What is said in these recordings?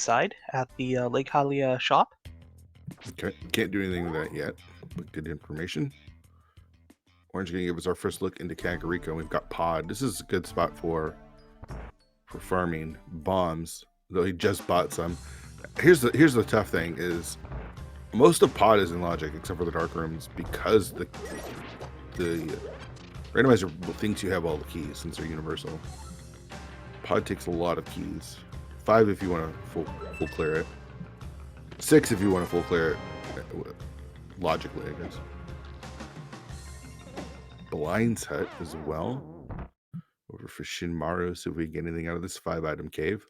outside at the Lake Halia shop. Okay, can't do anything with that yet, but good information. Orange gonna give us our first look into Kakariko. We've got Pod. This is a good spot for farming bombs, though he just bought some. Here's the tough thing is most of Pod is in logic except for the dark rooms because the randomizer thinks you have all the keys since they're universal. Pod takes a lot of keys. 5 if you want to full clear it. 6 if you want to full clear it logically, I guess. Blind's hut as well. Over for Shinmaru, see if we get anything out of this 5-item cave.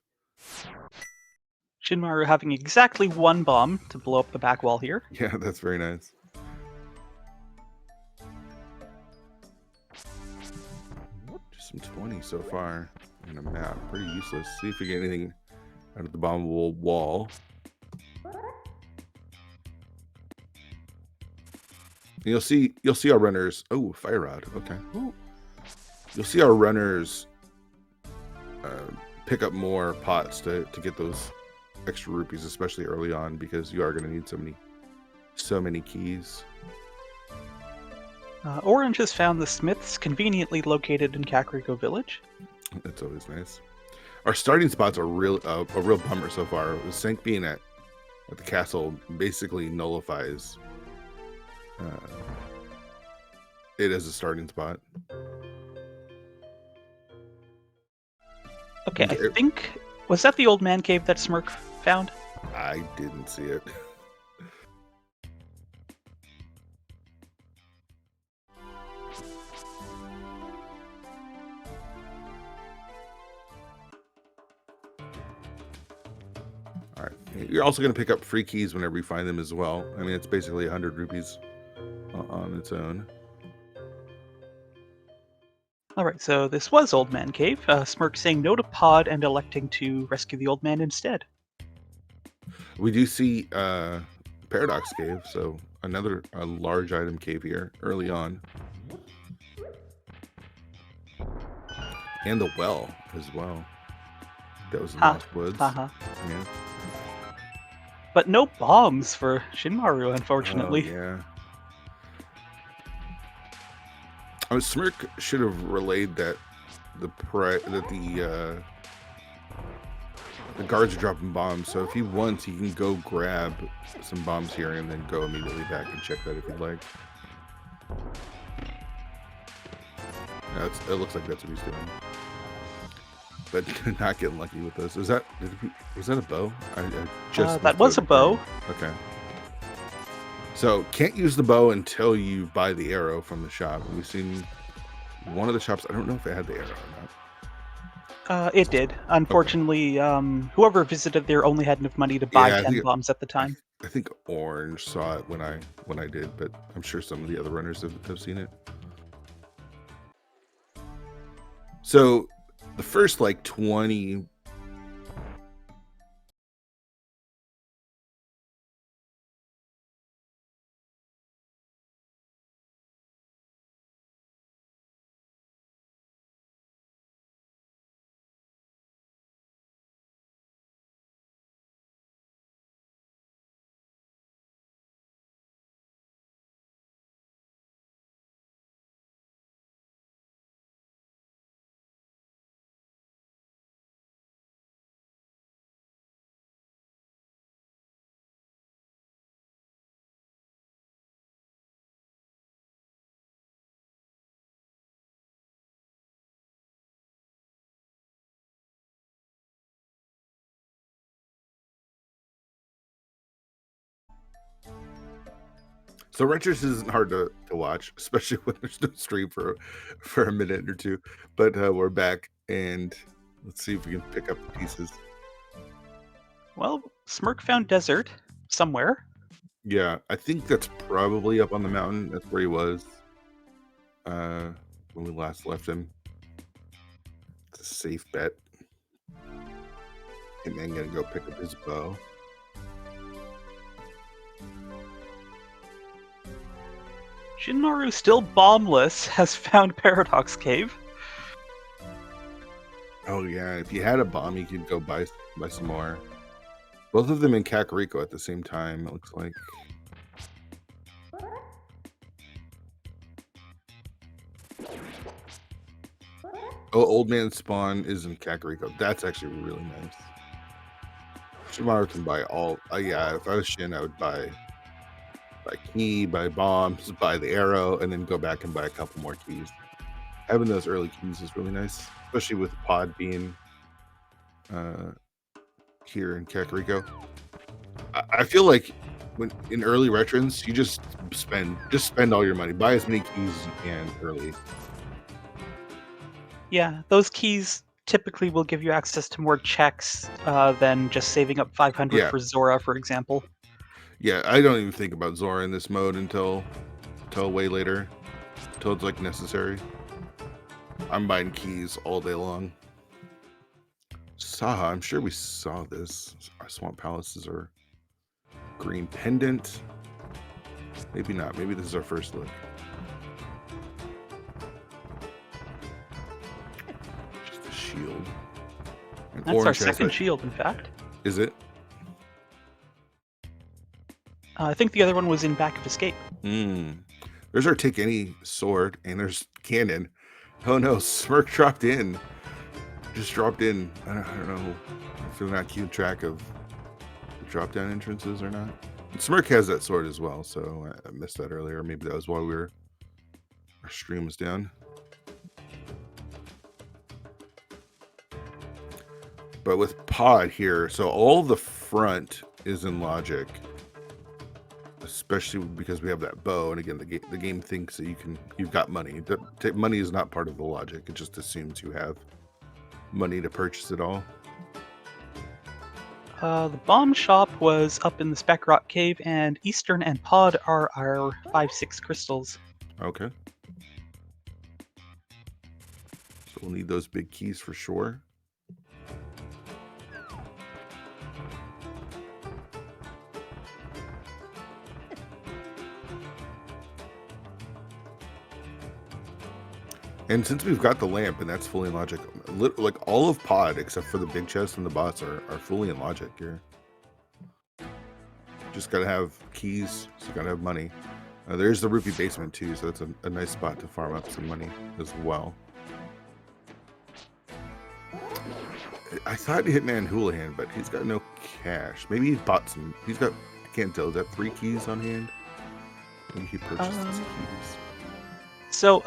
Shinmaru having exactly 1 bomb to blow up the back wall here. Yeah, that's very nice. Just some 20 so far in a map. Pretty useless. See if we get anything out of the bombable wall. You'll see our runners. Oh, fire rod. Okay. Ooh. You'll see our runners pick up more pots to get those extra rupees, especially early on, because you are going to need so many keys. Orange has found the smiths conveniently located in Kakariko Village. That's always nice. Our starting spots are a real bummer so far. Senk being at the castle basically nullifies it as a starting spot. Okay, I think... Was that the old man cave that Smirk found? I didn't see it. Alright, you're also going to pick up free keys whenever you find them as well. I mean, it's basically 100 rupees on its own. Alright, so this was Old Man Cave. Smirk saying no to Pod and electing to rescue the old man instead. We do see Paradox Cave, so a large item cave here early on. And the well as well. That was in Lost Woods. Yeah. But no bombs for Shinmaru, unfortunately. Oh, yeah. Smirk should have relayed that the guards are dropping bombs. So if he wants, he can go grab some bombs here and then go immediately back and check that if he'd like. Yeah, it looks like that's what he's doing. But not getting lucky with this. Was that a bow? I just that was a bow. Okay. So can't use the bow until you buy the arrow from the shop. We've seen one of the shops. I don't know if it had the arrow or not. It did. Unfortunately, whoever visited there only had enough money to buy 10 bombs at the time. I think Orange saw it when I did, but I'm sure some of the other runners have seen it. So the first 20. So Retros isn't hard to watch, especially when there's no stream for a minute or two. But we're back, and let's see if we can pick up the pieces. Well, Smirk found desert somewhere. Yeah, I think that's probably up on the mountain. That's where he was when we last left him. It's a safe bet. And then gonna go pick up his bow. Shinmaru, still bombless, has found Paradox Cave. Oh yeah, if you had a bomb, you could go buy some more. Both of them in Kakariko at the same time, it looks like. Oh, Old Man Spawn is in Kakariko. That's actually really nice. Shimaro can buy all. Yeah, if I was Shin, I would buy key, buy bombs, buy the arrow, and then go back and buy a couple more keys. Having those early keys is really nice, especially with Pod being here in Kakariko. I feel like when in early retrons, you just spend all your money, buy as many keys as you can early. Yeah, those keys typically will give you access to more checks than just saving up 500 Yeah. for Zora, for example. Yeah, I don't even think about Zora in this mode until way later, until it's like necessary. I'm buying keys all day long. Saha, I'm sure we saw this. Our Swamp Palaces are green pendant. Maybe not. Maybe this is our first look. Just a shield. And That's our orange has second that. shield, in fact. Is it? I think the other one was in Back of Escape. There's our Take Any sword, and there's cannon. Oh no, Smirk dropped in. Just dropped in. I don't know if they're not keeping track of drop down entrances or not. And Smirk has that sword as well, so I missed that earlier. Maybe that was while our stream was down. But with Pod here, so all the front is in logic, especially because we have that bow. And again, the game thinks that you've got money. Money is not part of the logic. It just assumes you have money to purchase it all. The bomb shop was up in the Speck Rock Cave, and Eastern and Pod are our 5-6 crystals. Okay. So we'll need those big keys for sure. And since we've got the lamp and that's fully in logic, like all of Pod except for the big chest and the boss are fully in logic here. Just gotta have keys, so you gotta have money. There's the rupee basement too, so that's a nice spot to farm up some money as well. I thought Hitman Houlihan, but he's got no cash. Maybe he bought some. He's got, I can't tell, is that 3 keys on hand? Maybe he purchased his keys. So,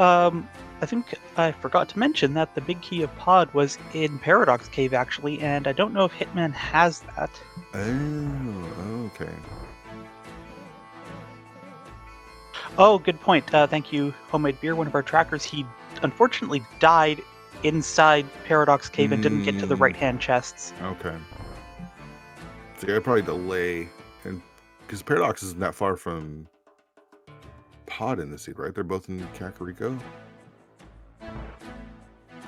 I think I forgot to mention that the big key of Pod was in Paradox Cave, actually, and I don't know if Hitman has that. Oh, okay. Oh, good point. Thank you, Homemade Beer, one of our trackers. He unfortunately died inside Paradox Cave and didn't get to the right-hand chests. Okay. So I probably delay, and because Paradox isn't that far from Pod in the seed, right? They're both in Kakariko.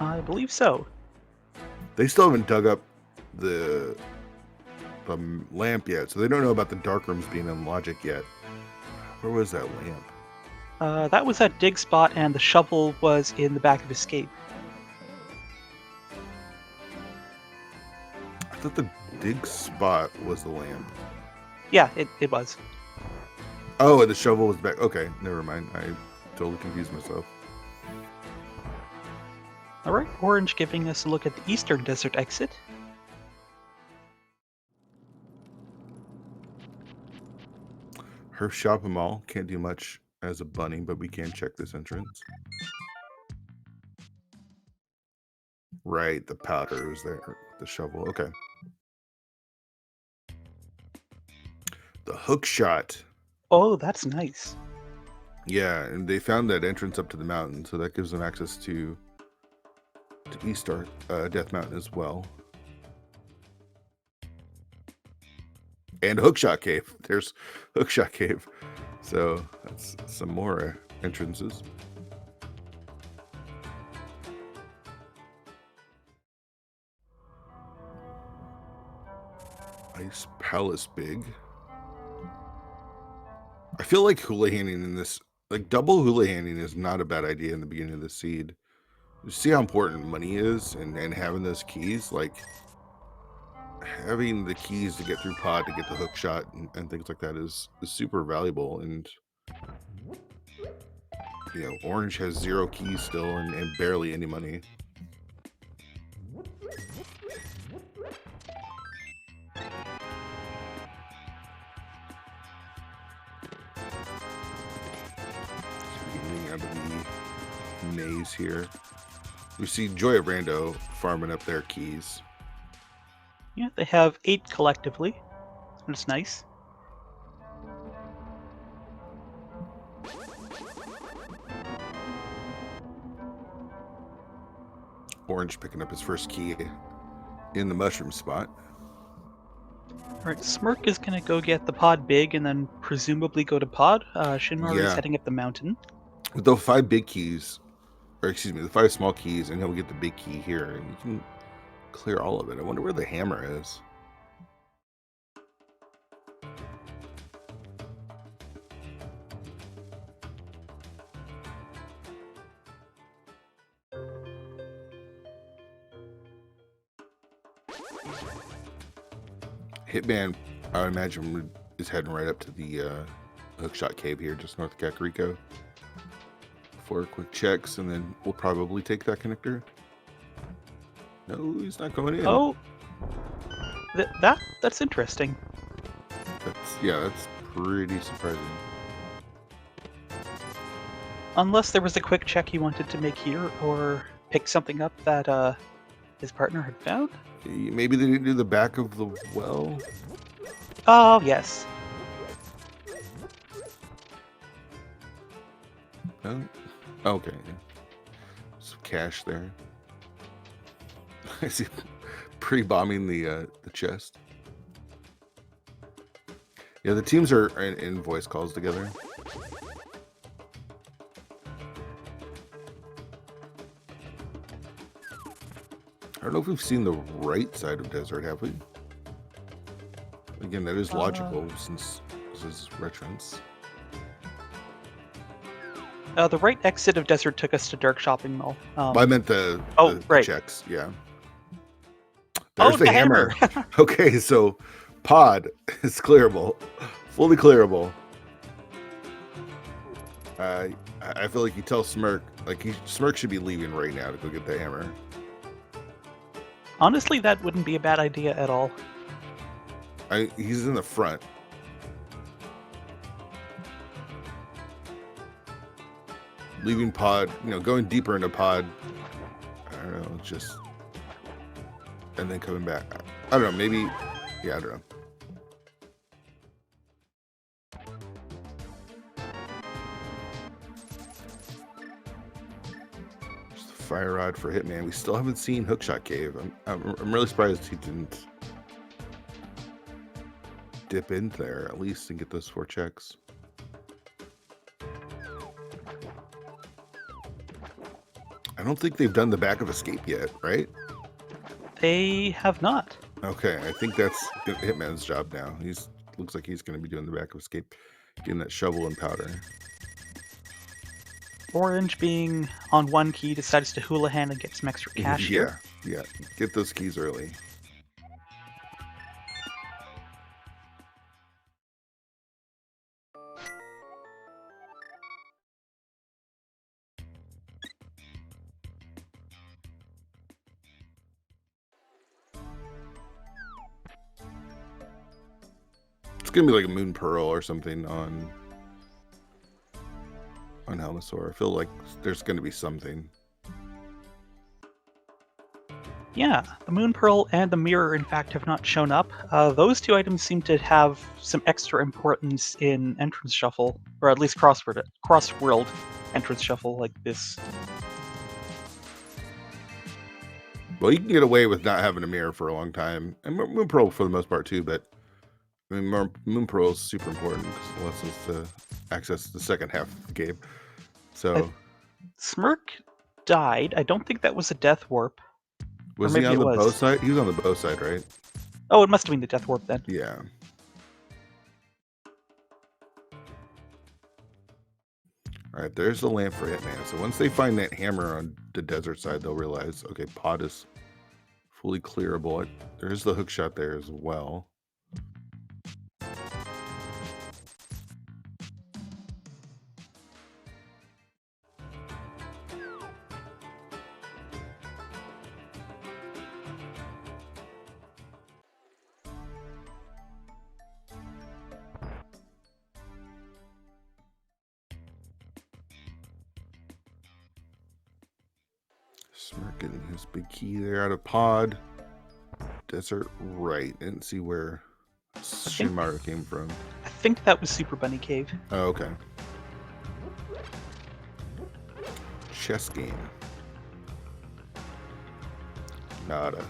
I believe so. They still haven't dug up the lamp yet, so they don't know about the dark rooms being in logic yet. Where was that lamp? That was at Dig Spot, and the shovel was in the Back of Escape. I thought the Dig Spot was the lamp. Yeah, it was. Oh, and the shovel was back. Okay, never mind. I totally confused myself. Alright, Orange giving us a look at the Eastern Desert exit. Her Shop Mall can't do much as a bunny, but we can check this entrance. Right, the powder is there. The shovel. Okay. The hook shot. Oh, that's nice. Yeah, and they found that entrance up to the mountain, so that gives them access to East Death Mountain as well. And Hookshot Cave. There's Hookshot Cave. So that's some more entrances. Ice Palace Big. I feel like hula-handing in this, like double hula-handing is not a bad idea in the beginning of the seed. You see how important money is and having those keys, like having the keys to get through pod to get the hook shot and things like that is super valuable. And you know, Orange has 0 keys still and barely any money. Getting out of the maze here. We see Joy of Rando farming up their keys. Yeah, they have 8 collectively. That's nice. Orange picking up his first key in the mushroom spot. Alright, Smirk is gonna go get the pod big and then presumably go to pod. Shinmar is Yeah. heading up the mountain. With the 5 big keys, or excuse me, the 5 small keys, and he'll get the big key here, and you can clear all of it. I wonder where the hammer is. Hitman, I would imagine, is heading right up to the hookshot cave here, just north of Kakariko, for quick checks, and then we'll probably take that connector. No, he's not going in. Oh, that's interesting. That's pretty surprising. Unless there was a quick check he wanted to make here, or pick something up that his partner had found. Maybe they didn't do the back of the well. Oh yes. Oh, okay. Some cash there. I see pre-bombing the chest. Yeah, the teams are in voice calls together. I don't know if we've seen the right side of desert, have we? Again, that is logical since this is reference. The right exit of desert took us to Dark Shopping Mall. I meant the right. checks, yeah. There's the hammer. Okay, so pod is clearable, fully clearable. I feel like you tell Smirk, Smirk should be leaving right now to go get the hammer. Honestly, that wouldn't be a bad idea at all. He's in the front. Leaving pod, going deeper into pod. I don't know, just and then coming back. I don't know, maybe. Yeah, I don't know. Just a fire rod for Hitman. We still haven't seen Hookshot Cave. I'm really surprised he didn't dip in there at least and get those 4 checks. I don't think they've done the back of escape yet, right? They have not. Okay, I think that's Hitman's job now. Looks like he's going to be doing the back of escape, getting that shovel and powder. Orange, being on 1 key, decides to houlihan and get some extra cash here. Yeah. Get those keys early. It's gonna be like a Moon Pearl or something on Helmasaur. I feel like there's gonna be something. Yeah, the Moon Pearl and the Mirror, in fact, have not shown up. Those 2 items seem to have some extra importance in Entrance Shuffle, or at least cross-world Entrance Shuffle like this. Well, you can get away with not having a mirror for a long time, and Moon Pearl for the most part too. But I mean, Moon Pearl is super important because it lets us to access the second half of the game. So Smirk died. I don't think that was a death warp. Was he on the bow side? He was on the bow side, right? Oh, it must have been the death warp then. Yeah. All right, there's the lamp for Hitman. So once they find that hammer on the desert side, they'll realize, okay, pod is fully clearable. There is the hook shot there as well. Smirk getting his big key there out of pod. Desert right. Didn't see where Shinmaru came from. I think that was Super Bunny Cave. Oh, okay. Chess game. Nada.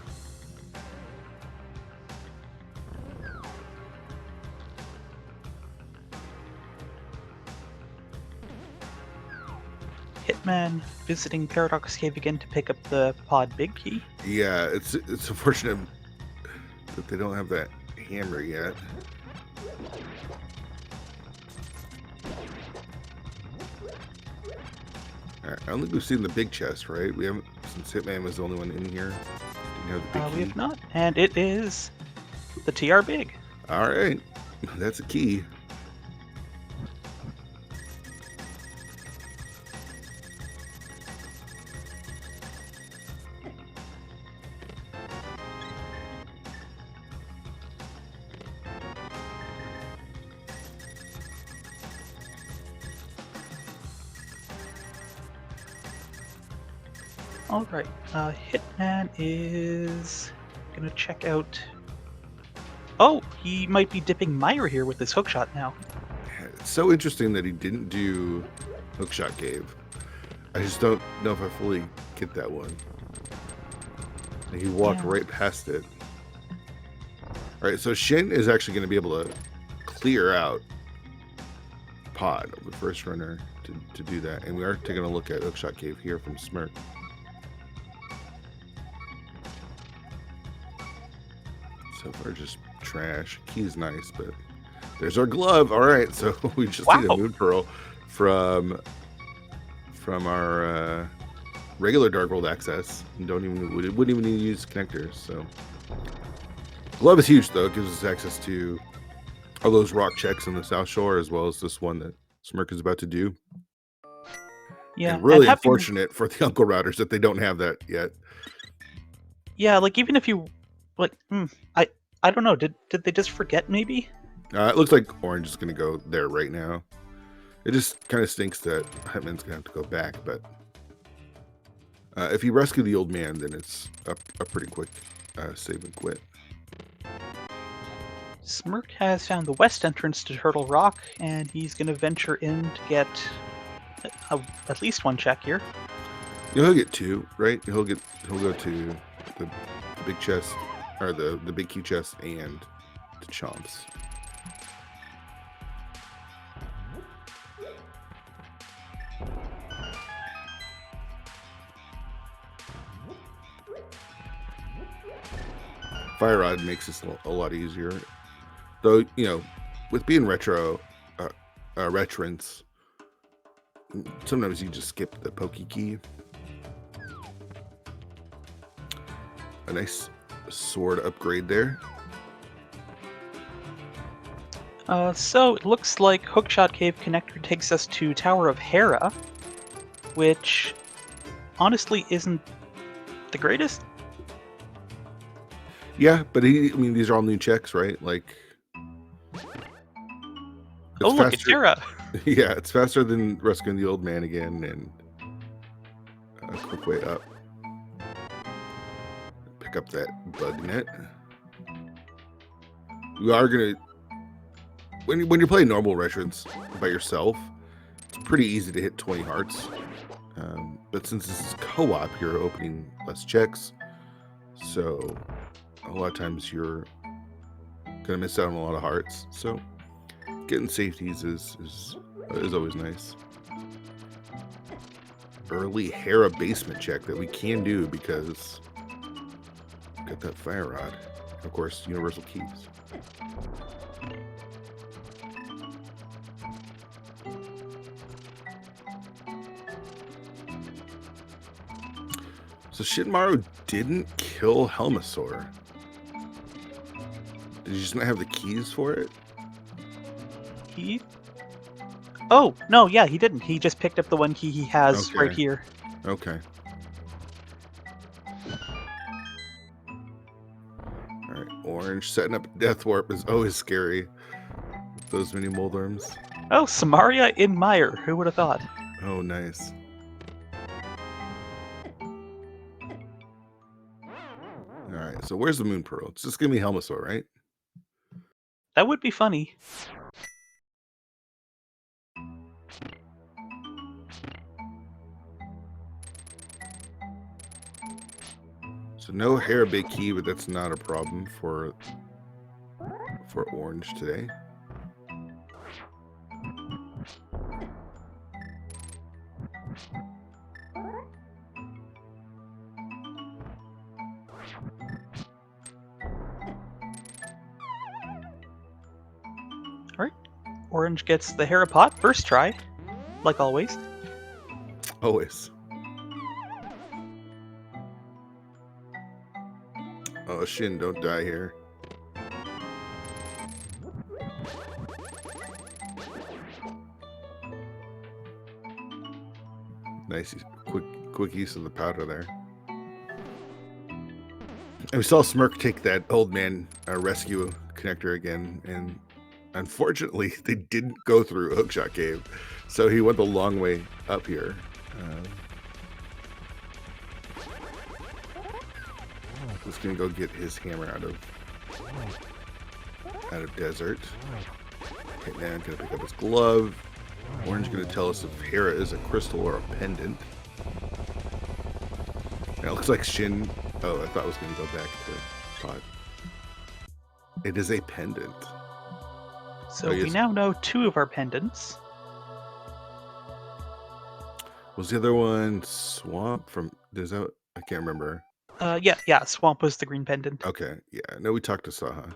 Hitman visiting Paradox Cave again to pick up the pod big key. Yeah, it's unfortunate that they don't have that hammer yet. I don't think we've seen the big chest, right? We haven't, since Hitman was the only one in here. Didn't have the big key. We have not, and it is the TR big. All right, that's a key. All right, Hitman is gonna check out. Oh, he might be dipping Myra here with this hookshot now. It's so interesting that he didn't do Hookshot Cave. I just don't know if I fully get that one. And he walked right past it. All right, so Shin is actually going to be able to clear out Pod, the first runner, to do that. And we are taking a look at Hookshot Cave here from Smirk. So far, just trash. Key's nice, but there's our glove. All right, so we just need a Moon Pearl from our regular Dark World access. And wouldn't even need to use connectors. So glove is huge, though. It gives us access to all those rock checks on the South Shore, as well as this one that Smirk is about to do. Yeah, and really unfortunate for the Uncle Routers that they don't have that yet. Yeah, like even if you like, I don't know. Did they just forget maybe? It looks like Orange is going to go there right now. It just kind of stinks that Hitman's going to have to go back, but if you rescue the old man, then it's a pretty quick save and quit. Smirk has found the west entrance to Turtle Rock, and he's going to venture in to get at least one check here. He'll get two, right? He'll go to the big chest, or the big key chest, and the chomps. Fire Rod makes this a lot easier, though. You know, with being veterans, sometimes you just skip the pokey key. A nice sword upgrade there. So it looks like Hookshot Cave Connector takes us to Tower of Hera, which honestly isn't the greatest. Yeah, but these are all new checks, right? Like, oh, look, it's Hera. Yeah, it's faster than rescuing the old man again, and a quick way up. Pick up that bug net. You are gonna, when you're playing normal veterans by yourself, it's pretty easy to hit 20 hearts. But since this is co-op, you're opening less checks, so a lot of times you're gonna miss out on a lot of hearts. So getting safeties is always nice. Early Hera basement check that we can do because got that fire rod. Of course, universal keys. So Shinmaru didn't kill Kill Helmasaur. Did you just not have the keys for it? He? Oh, no, yeah, he didn't. He just picked up the one key he has right Okay. here. Okay. Alright, Orange setting up Death Warp is always scary. With those many Moldorms. Oh, Samaria in Mire. Who would have thought? Oh, nice. Alright, so where's the Moon Pearl? It's just gonna be Helmasaur, right? That would be funny. So no Harabay key, but that's not a problem for Orange today. Alright. Orange gets the Harapot first try, like always. Always. Oh, Shin, don't die here. Nice, quick use of the powder there. And we saw Smirk take that old man rescue connector again, and unfortunately, they didn't go through Hookshot Cave, so he went the long way up here. Just gonna go get his hammer out of desert. Hitman gonna pick up his glove. Orange gonna tell us if Hera is a crystal or a pendant. And it looks like Shin. Oh, I thought I was gonna go back to Pod. It is a pendant. So we now know 2 of our pendants. Was the other one Swamp from? Is that? I can't remember. Yeah, Swamp was the green pendant. Okay, yeah. No, we talked to Saha.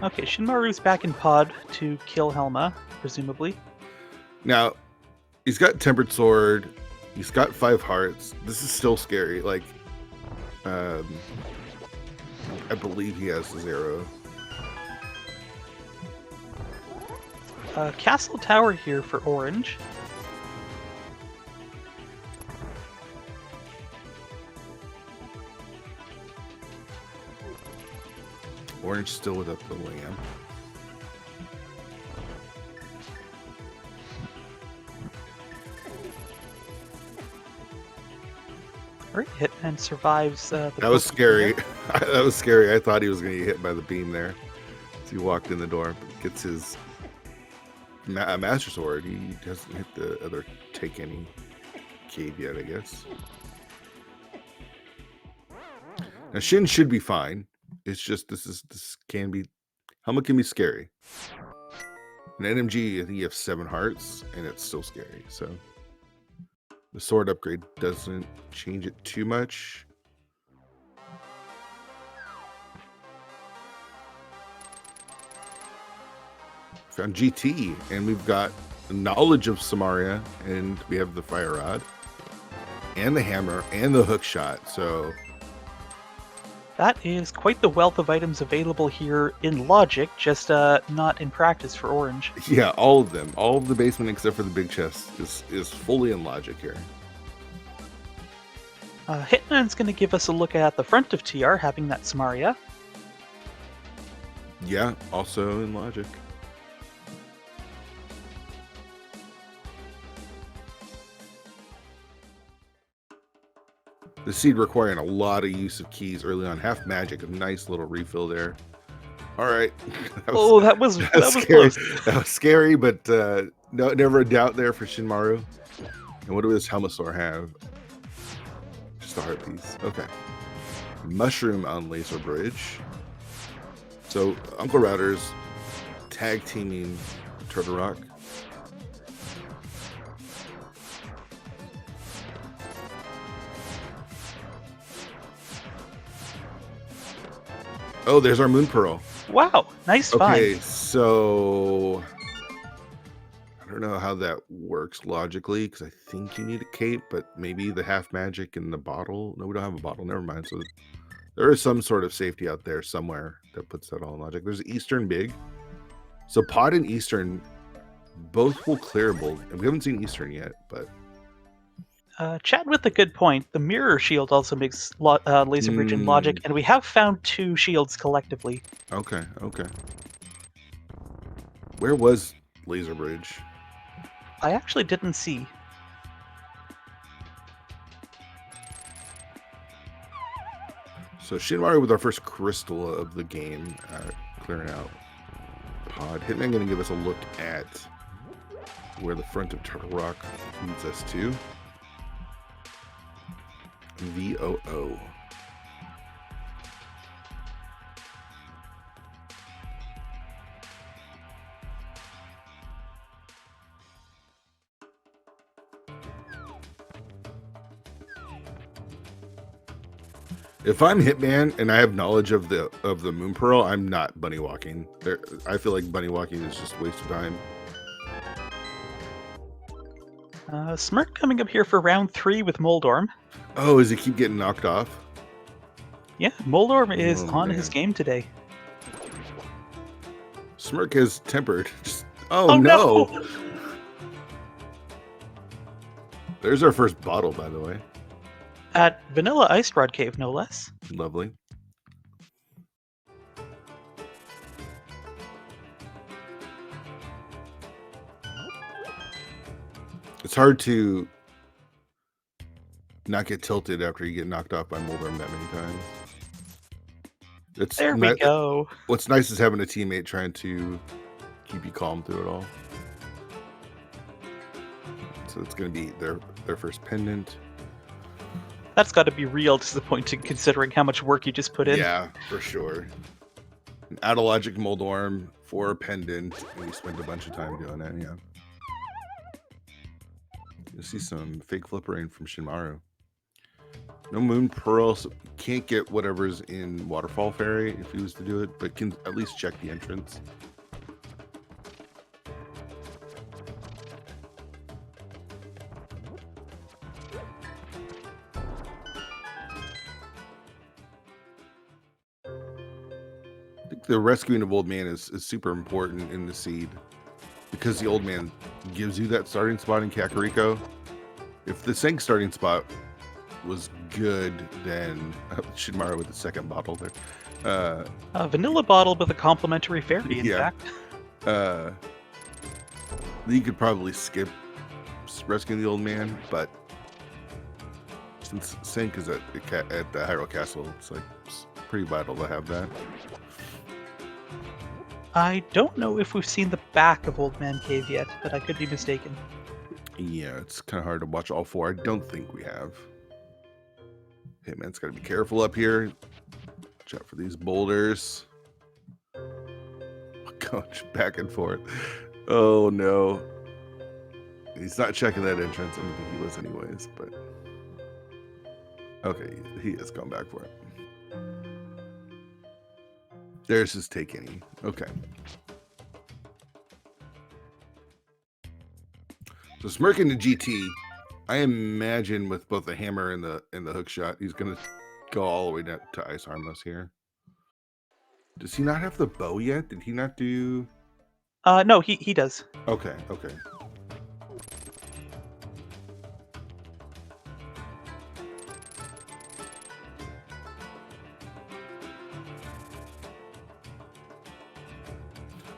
Okay, Shinmaru's back in Pod to kill Helma, presumably. Now, he's got Tempered Sword. He's got 5 hearts. This is still scary. Like, I believe he has 0. Castle Tower here for Orange. Orange still without the lamp. Alright, Hitman survives the That was scary. there. That was scary. I thought he was going to get hit by the beam there. As he walked in the door, gets his Master Sword. He doesn't hit the other take any cave yet, I guess. Now Shin should be fine. It's just this can be Helma can be scary. An NMG, I think you have 7 hearts, and it's still scary. So the sword upgrade doesn't change it too much. Found GT, and we've got knowledge of Samaria, and we have the fire rod, and the hammer, and the hook shot. So That is quite the wealth of items available here in logic, just not in practice for Orange. yeah, all of them, all of the basement except for the big chest is fully in logic here. Hitman's going to give us a look at the front of TR, having that Samaria. Yeah, also in logic. The seed requiring a lot of use of keys early on. Half magic, a nice little refill there. All right. that was scary. close. That was scary, but no, never a doubt there for Shinmaru. And what does Helmasaur have? Just a heart piece. Okay. Mushroom on Laser Bridge. So Uncle Router's tag teaming Turtle Rock. Oh, there's our Moon Pearl. Wow, nice find. Okay, so I don't know how that works logically because I think you need a cape, but maybe the half magic in the bottle. No, we don't have a bottle. Never mind. So there is some sort of safety out there somewhere that puts that all in logic. There's Eastern Big. So Pod and Eastern both will clearable, and we haven't seen Eastern yet, but Chad with a good point. The mirror shield also makes laser bridge and logic, and we have found 2 shields collectively. Okay. Where was Laser Bridge? I actually didn't see. So Shinmaru with our first crystal of the game, clearing out Pod. Hitman going to give us a look at where the front of Turtle Rock leads us to. VOO. If I'm Hitman and I have knowledge of the Moon Pearl, I'm not bunny walking. I feel like bunny walking is just a waste of time. Smirk coming up here for round 3 with Moldorm. Oh, does he keep getting knocked off? Yeah, Moldorm is on his game today. Smirk is tempered. Oh no! There's our first bottle, by the way. At Vanilla Ice Rod Cave, no less. Lovely. It's hard to not get tilted after you get knocked off by Moldorm that many times. There we go. What's nice is having a teammate trying to keep you calm through it all. So it's going to be their first pendant. That's got to be real disappointing considering how much work you just put in. Yeah, for sure. An Out-of-Logic Moldorm for a pendant, and you spent a bunch of time doing that, yeah. You'll see some fake flippering from Shinmaru. No Moon Pearl, so can't get whatever's in Waterfall Fairy if he was to do it, but can at least check the entrance. I think the rescuing of Old Man is super important in the seed because the Old Man gives you that starting spot in Kakariko. If the Sync starting spot was good, then Shinmaru with the second bottle there. Vanilla bottle with a complimentary fairy, in fact. You could probably skip rescuing the Old Man, but since Sync is at the Hyrule Castle, it's pretty vital to have that. I don't know if we've seen the back of Old Man Cave yet, but I could be mistaken. Yeah, it's kind of hard to watch all 4. I don't think we have. Hitman's got to be careful up here. Watch out for these boulders. Gosh, back and forth. Oh no. He's not checking that entrance. I don't think he was anyways, but okay, he has gone back for it. There's his take any. Okay. So Smirking the GT, I imagine with both the hammer and the hook shot, he's gonna go all the way down to Ice Harmless here. Does he not have the bow yet? Did he not do? No, he does. Okay.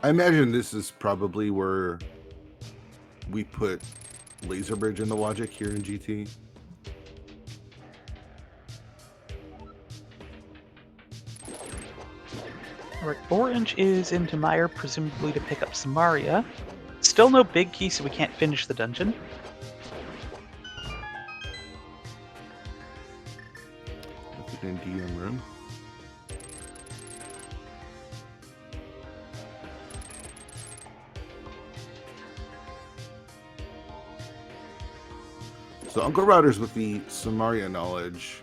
I imagine this is probably where we put Laser Bridge in the logic here in GT. Alright, Orange is into Meyer, presumably to pick up Samaria. Still no big key, so we can't finish the dungeon. Put it in DM room. So Uncle Router's with the Samaria knowledge.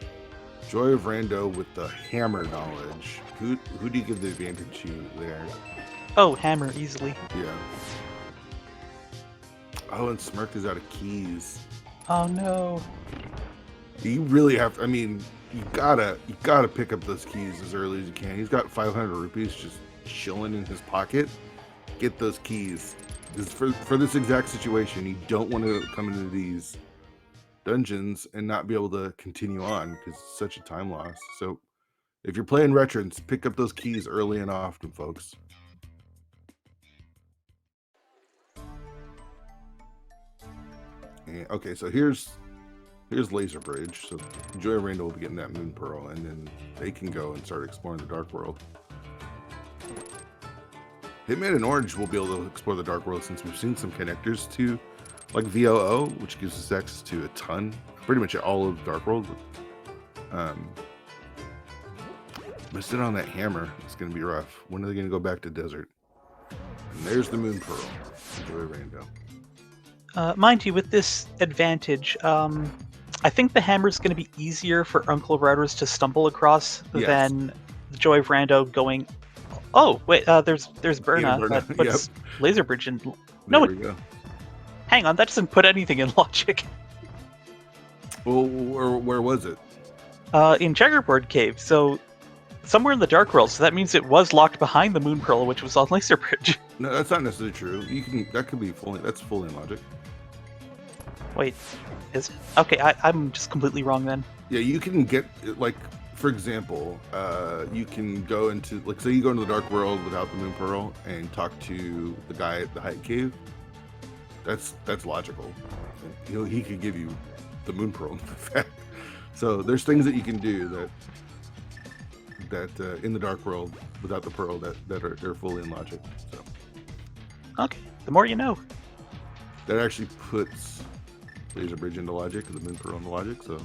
Joy of Rando with the hammer knowledge. Who do you give the advantage to there? Oh, hammer, easily. Yeah. Oh, and Smirk is out of keys. Oh no. You really have to, I mean, you gotta pick up those keys as early as you can. He's got 500 rupees just chilling in his pocket. Get those keys. Because for this exact situation, you don't want to come into these dungeons and not be able to continue on because it's such a time loss. So if you're playing Veterans, pick up those keys early and often, folks. And, okay, so here's Laser Bridge. So Joy and Rando will be getting that Moon Pearl, and then they can go and start exploring the Dark World. Hitman and Orange will be able to explore the Dark World since we've seen some connectors to, like VOO, which gives us access to a ton, pretty much all of the Dark World. But sitting on that hammer, it's going to be rough. When are they going to go back to desert? And there's the Moon Pearl. Enjoy Rando. Mind you, with this advantage, I think the hammer is going to be easier for Uncle Routers to stumble across than the Joy of Rando going. Oh wait, there's Burna, that puts Laser Bridge in. No, there we go. Hang on, that doesn't put anything in logic. Well, where was it? In Checkerboard Cave, so somewhere in the Dark World. So that means it was locked behind the Moon Pearl, which was on Laser Bridge. No, that's not necessarily true. That could be that's fully in logic. Wait, is it? Okay, I'm just completely wrong then. Yeah, you can get, like, for example, you can go into, like, say you go into the Dark World without the Moon Pearl and talk to the guy at the Height Cave. That's logical. He could give you the Moon Pearl, in fact. So there's things that you can do that in the Dark World without the Pearl that are fully in logic. So. Okay, the more you know. That actually puts Laser Bridge into logic and the Moon Pearl into logic, so.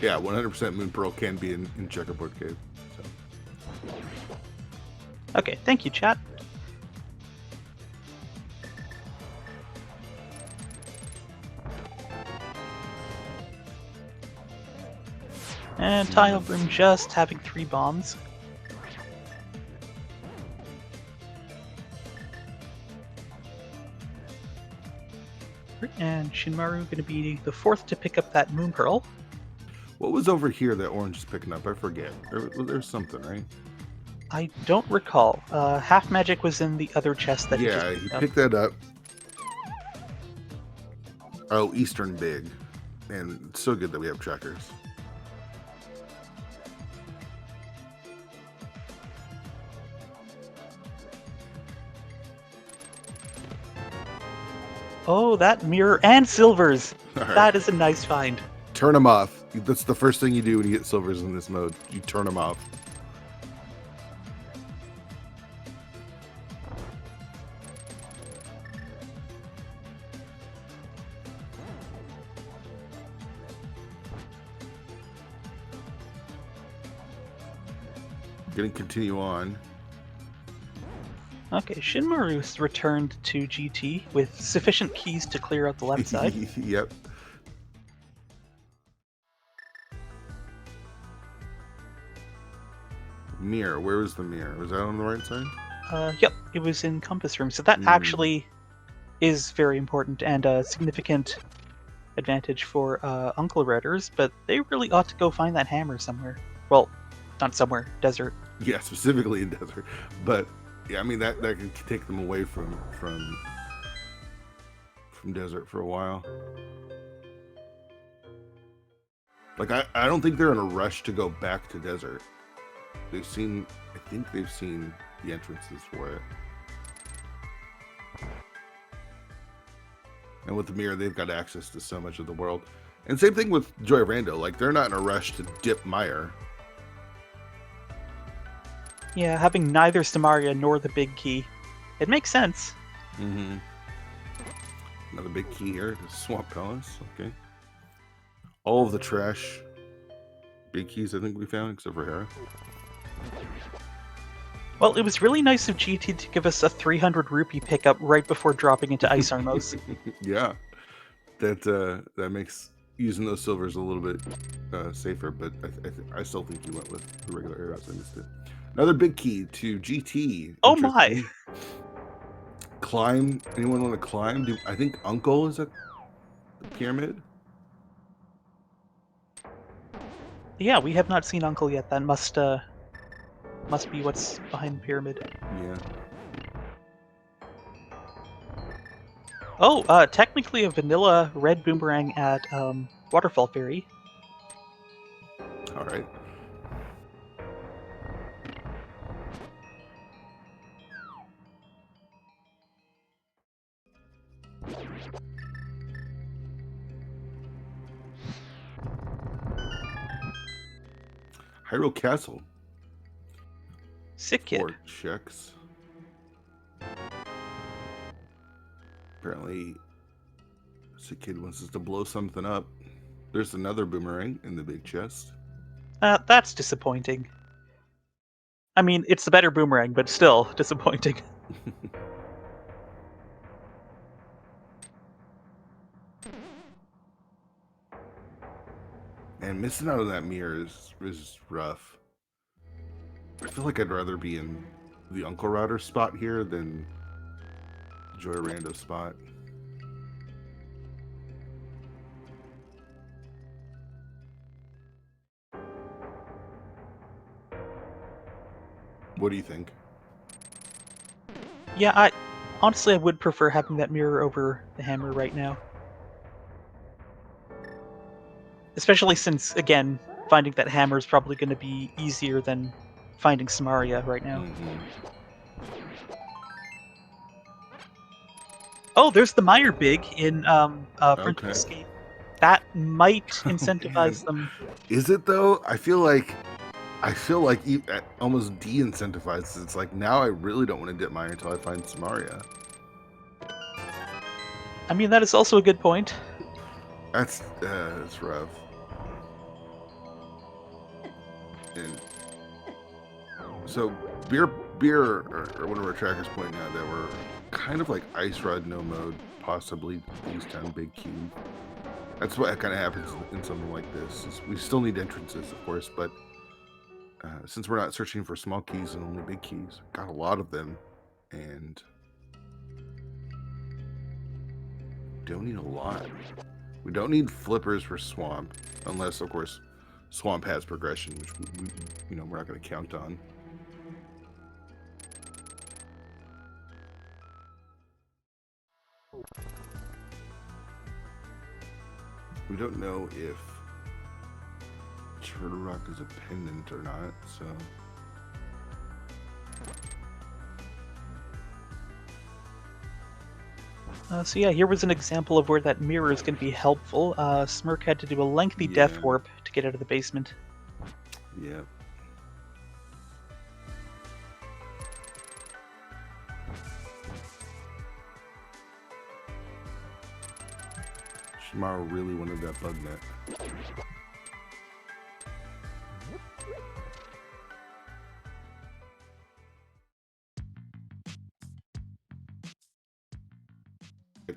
Yeah, 100% Moon Pearl can be in Checkerboard Cave. So. Okay, thank you, chat. And Tile Room just having 3 bombs. And Shinmaru going to be the 4th to pick up that Moon Pearl. What was over here that Orange is picking up? I forget. There's something, right? I don't recall. Half Magic was in the other chest that he picked that up. Oh, Eastern Big. And it's so good that we have trackers. Oh, that mirror and silvers! Right. That is a nice find. Turn them off. That's the first thing you do when you get silvers in this mode. You turn them off. Gonna continue on. Okay, Shinmaru's returned to GT with sufficient keys to clear out the left side. Yep. Mirror. Where was the mirror? Was that on the right side? Yep, it was in Compass Room. So that actually is very important and a significant advantage for Uncle Redders, but they really ought to go find that hammer somewhere. Well, not somewhere, desert. Yeah, specifically in desert. But yeah, I mean that can take them away from desert for a while. Like I don't think they're in a rush to go back to desert. I think they've seen the entrances for it. And with the mirror, they've got access to so much of the world. And same thing with Joy of Rando. Like, they're not in a rush to dip Meyer. Yeah, having neither Samaria nor the big key. It makes sense. Mm-hmm. Another big key here. Swamp Palace. Okay. All of the trash big keys I think we found, except for Hera. Well, it was really nice of GT to give us a 300 rupee pickup right before dropping into Ice Armos. Yeah, that makes using those silvers a little bit safer, but I still think you went with the regular arrows. I missed it. Another big key to GT. Oh my! Interesting. Climb. Anyone want to climb? I think Uncle is at the pyramid? Yeah, we have not seen Uncle yet. That must be what's behind the pyramid. Yeah. Oh, technically a vanilla red boomerang at Waterfall Ferry. All right. Hyrule Castle. Sick kid. 4 checks. Apparently, Sick kid wants us to blow something up. There's another boomerang in the big chest. That's disappointing. I mean, it's the better boomerang, but still disappointing. And missing out on that mirror is rough. I feel like I'd rather be in the Uncle Router spot here than Joy Rando spot. What do you think? Yeah, honestly I would prefer having that mirror over the hammer right now. Especially since, again, finding that hammer is probably going to be easier than finding Samaria right now. Oh, there's the Meyer Big in Front of Escape. That might incentivize them. Is it though? I feel like it almost de-incentivizes. It's like, now I really don't want to dip Meyer until I find Samaria. I mean, that is also a good point. That's rough. And so beer or one of our trackers pointing out that we're kind of like Ice Rod no mode, possibly East Town Big Cube. That's what kind of happens in something like this. We still need entrances, of course, but since we're not searching for small keys and only big keys, got a lot of them, and don't need a lot. We don't need flippers for Swamp, unless, of course, Swamp has progression, which we're not going to count on. We don't know if Turtle Rock is a pendant or not, so. So yeah, here was an example of where that mirror is going to be helpful. Smirk had to do a lengthy death warp to get out of the basement. Yeah. Shimaro really wanted that bug net.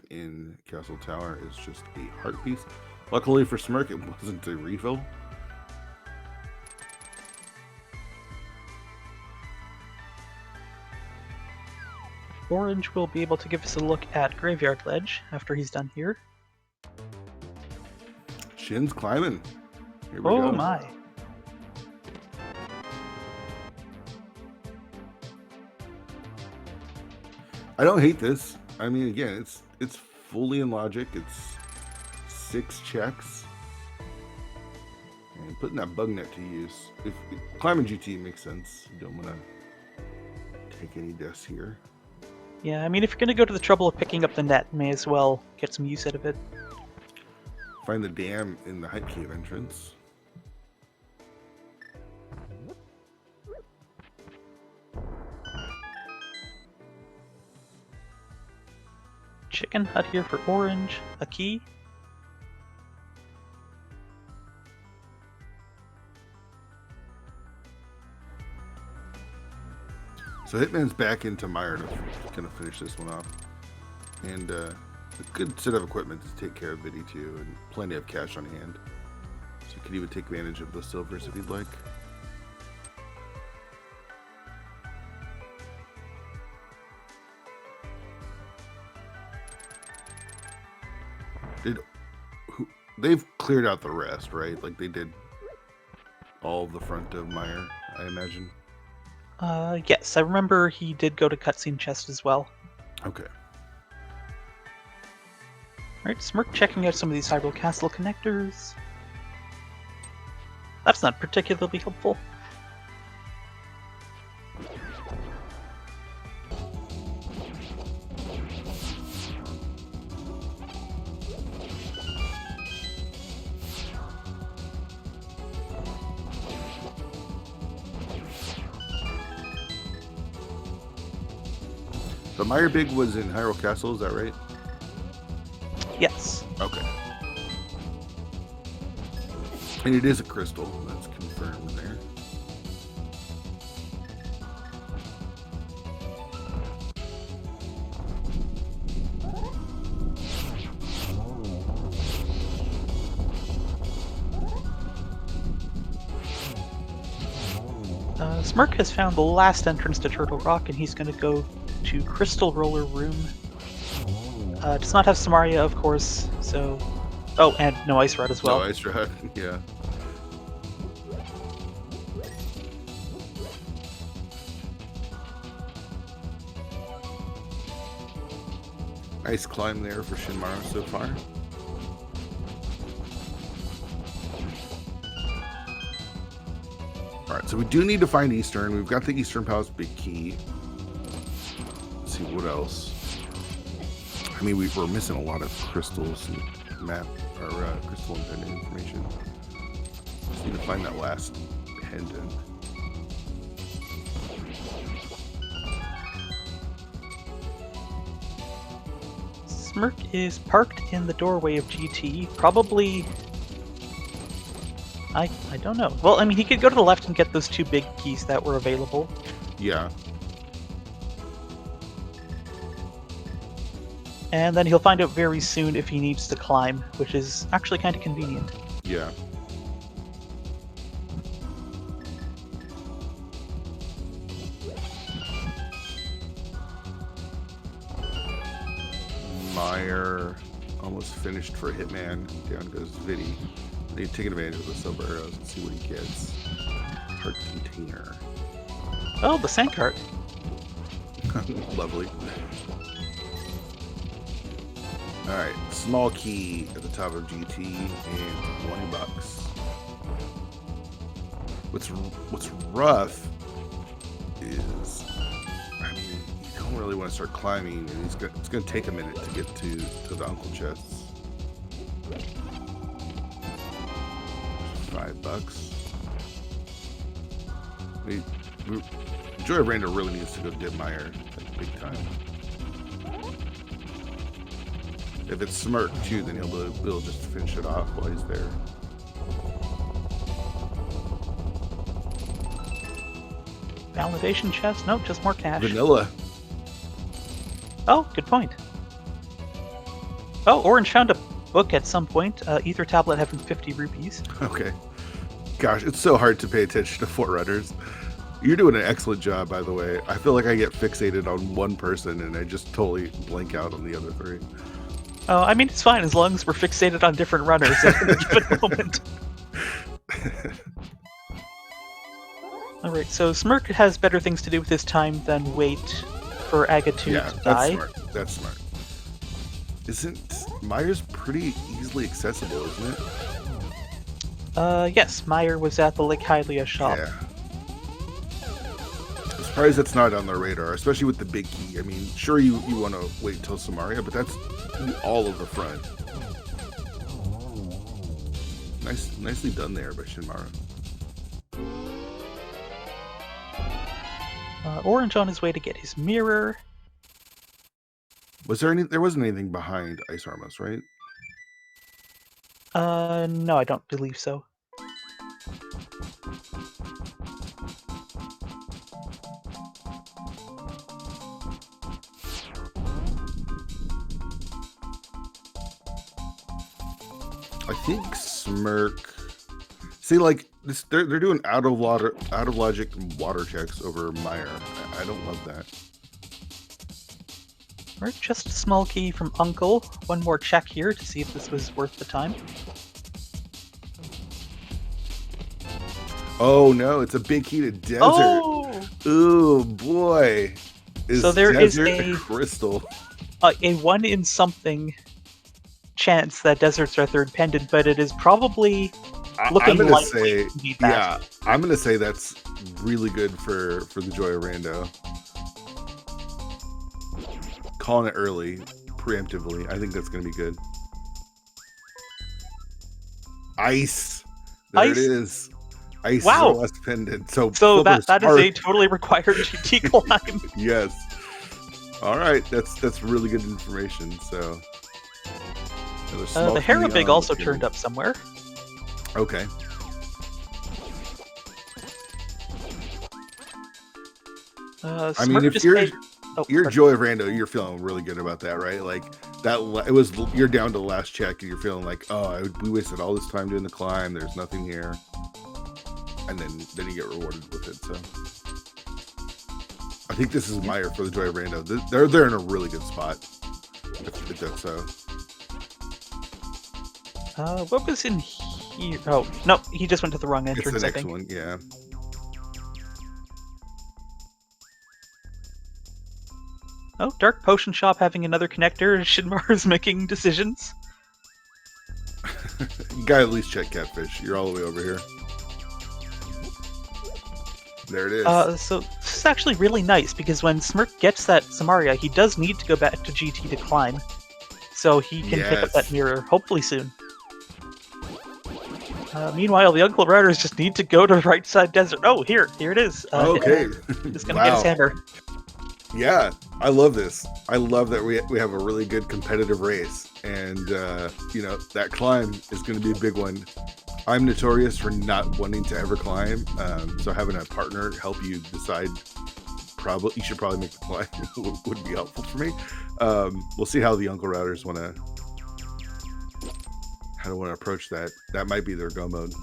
In Castle Tower is just a heart piece. Luckily for Smirk, it wasn't a refill. Orange will be able to give us a look at Graveyard Ledge after he's done here. Shin's climbing. Here we go. Oh my. I don't hate this. I mean, again, it's fully in logic. It's 6 checks. And putting that bug net to use. If climbing GT makes sense. You don't want to take any deaths here. Yeah, I mean, if you're going to go to the trouble of picking up the net, may as well get some use out of it. Find the dam in the Hype Cave entrance. Chicken hut here for Orange, a key. So Hitman's back into Meyer to kind of finish this one off. And A good set of equipment to take care of Biddy too, and plenty of cash on hand. So you could even take advantage of those silvers if you'd like. They've cleared out the rest, right? Like they did all of the front of Meyer, I imagine. Yes, I remember he did go to cutscene chest as well. Okay. Alright, Smirk checking out some of these Hyrule Castle connectors. That's not particularly helpful. The Meyer Big was in Hyrule Castle, is that right? Yes. Okay. And it is a crystal, that's confirmed there. Smirk has found the last entrance to Turtle Rock, and he's going to go to Crystal Roller Room. Does not have Samaria, of course, so... Oh, and no Ice Rod as well. No Ice Rod, yeah. Nice climb there for Shinmara so far. Alright, so we do need to find Eastern. We've got the Eastern Palace Big Key. Let's see what else. I mean, we're missing a lot of crystals and map, or crystal and pendant information. Just need to find that last pendant. Smirk is parked in the doorway of GT, probably... I don't know. Well, I mean, he could go to the left and get those two big keys that were available. Yeah. And then he'll find out very soon if he needs to climb, which is actually kind of convenient. Yeah. Meyer almost finished for Hitman. Down goes Viddy. They've taken advantage of the silver arrows and see what he gets. Heart container. Oh, the sand cart. Lovely. Alright, small key at the top of GT and 20 bucks. What's rough is, I mean, you don't really want to start climbing, and it's going to take a minute to get to the uncle chests. $5. Joy of Rando really needs to go dip Meyer big time. If it's Smirk too, then he'll just finish it off while he's there. Validation chest? Nope, just more cash. Vanilla. Oh, good point. Oh, Orange found a book at some point. Ether tablet having 50 rupees. Okay. Gosh, it's so hard to pay attention to Forerunners. You're doing an excellent job, by the way. I feel like I get fixated on one person and I just totally blank out on the other three. Oh, I mean, it's fine as long as we're fixated on different runners at any given moment. Alright, so Smirk has better things to do with his time than wait for Agatu to die. That's smart. That's smart. Isn't Meyer's pretty easily accessible, isn't it? Yes, Meyer was at the Lake Hylia shop. Yeah. I'm surprised that's not on their radar, especially with the big key. I mean, sure, you want to wait until Samaria, but that's all of the front. Nicely done there by Shinmara. Orange on his way to get his mirror. Was there any? There wasn't anything behind Ice Armos, right? No, I don't believe so. I think Smirk. See, like this, they're doing out of logic water checks over Meyer. I don't love that. Or just a small key from Uncle. One more check here to see if this was worth the time. Oh no, it's a big key to desert. Oh! Ooh boy. So there is a crystal. A 1 in something chance that deserts are third pendant, but it is probably looking likely to be that. Yeah, I'm gonna say that's really good for the Joy of Rando. Calling it early, preemptively. I think that's gonna be good. Ice. There Ice? it is. Ice Wow. is the last pendant. So that is a totally required GT climb. Yes. All right, that's really good information. So the Harabig also turned up somewhere. Okay. I mean, if you're Joy of Rando, you're feeling really good about that, right? Like that. It was you're down to the last check, and you're feeling like, oh, we wasted all this time doing the climb. There's nothing here, and then you get rewarded with it. So I think this is Meyer for the Joy of Rando. They're in a really good spot. If that's so. What was in here? Oh no, he just went to the wrong entrance. It's the I next think. one, yeah. Oh, Dark Potion Shop having another connector. Shinmar's making decisions. You gotta at least check Catfish. You're all the way over here. There it is. So this is actually really nice because when Smirk gets that Samaria, he does need to go back to GT to climb. So he can pick up that mirror, hopefully soon. Meanwhile, the Uncle Riders just need to go to right side desert. Oh, here it is. Okay. He's gonna get his hammer. Yeah, I love this. I love that we have a really good competitive race, and that climb is going to be a big one. I'm notorious for not wanting to ever climb, so having a partner help you decide you should probably make the climb would be helpful for me. We'll see how the Uncle Routers want to approach that. That might be their go mode.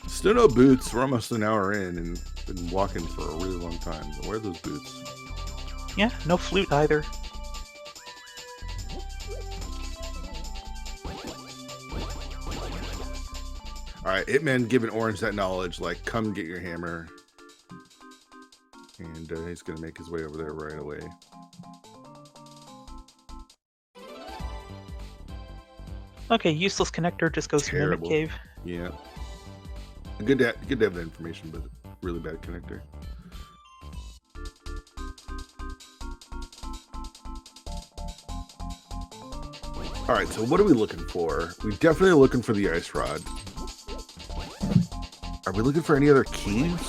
Still no boots. We're almost an hour in and been walking for a really long time. But where are those boots? Yeah, no flute either. All right, Hitman giving Orange that knowledge, like, come get your hammer. And he's going to make his way over there right away. Okay, useless connector just goes to Mimic Cave. Yeah. Good to have that information, but really bad connector. All right, so what are we looking for? We're definitely looking for the ice rod. Are we looking for any other keys?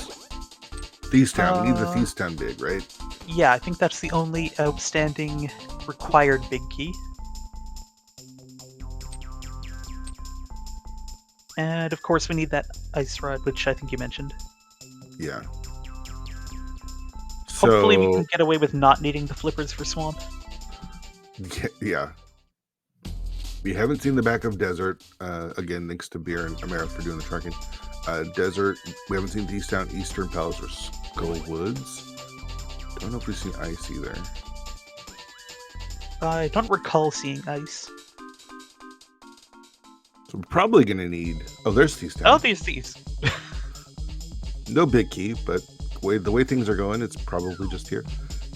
Thieves Town. We need the Thieves Town big, right? Yeah, I think that's the only outstanding required big key. And of course we need that ice rod, which I think you mentioned. Yeah. Hopefully we can get away with not needing the flippers for Swamp. Yeah. We haven't seen the back of Desert. Again, thanks to Beer and Amara for doing the tracking. Desert. We haven't seen Thieves Town, Eastern Palace, or Skull Woods. Don't know if we've seen ice either. I don't recall seeing ice. So we're probably going to need... Oh, there's Thieves Town. Oh, there's thieves. No big key, but the way things are going, it's probably just here.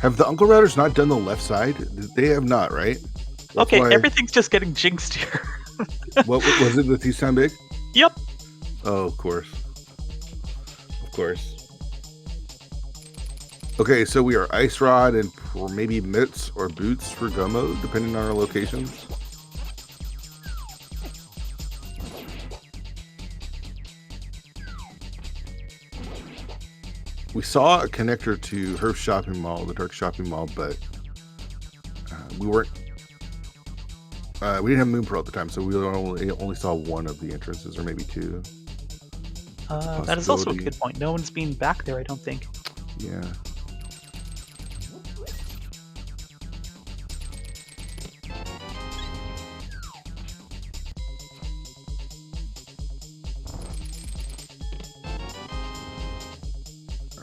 Have the Uncle Routers not done the left side? They have not, right? That's okay, everything's just getting jinxed here. What was it? The Thieves Town big? Yep. Oh, of course. Of course. Okay, so we are Ice Rod and maybe mitts or boots for go mode, depending on our locations. We saw a connector to her shopping mall, the Dark Shopping Mall, but we weren't. We didn't have Moon Pearl at the time, so we only saw one of the entrances, or maybe two. That is also a good point. No one's been back there, I don't think. Yeah.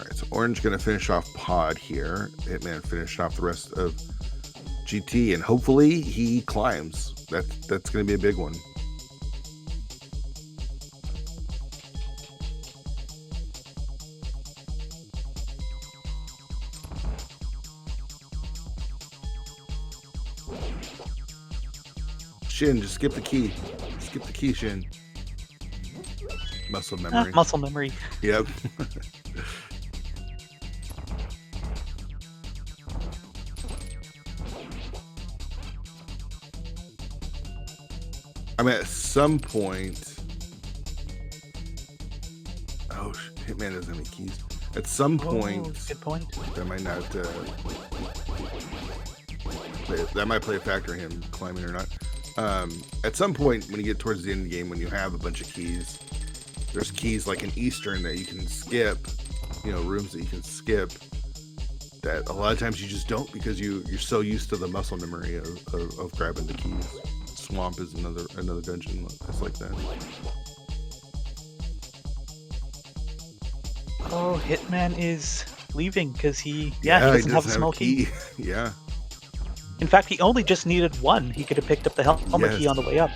Alright, so Orange gonna finish off Pod here. Hitman finished off the rest of GT, and hopefully he climbs. That's gonna be a big one. Shin, just skip the key. Skip the key, Shin. Muscle memory. Muscle memory. Yep. I mean, at some point. Oh, Hitman doesn't have any keys. At some point. Good point. That might not. That might play a factor in him climbing or not. At some point, when you get towards the end of the game, when you have a bunch of keys, there's keys like in Eastern that you can skip. You know, rooms that you can skip. That a lot of times you just don't because you're so used to the muscle memory of grabbing the keys. Swamp is another dungeon that's like that. Oh, Hitman is leaving because he doesn't have a small key. Yeah. In fact, he only just needed one. He could have picked up the helmet key on the way up.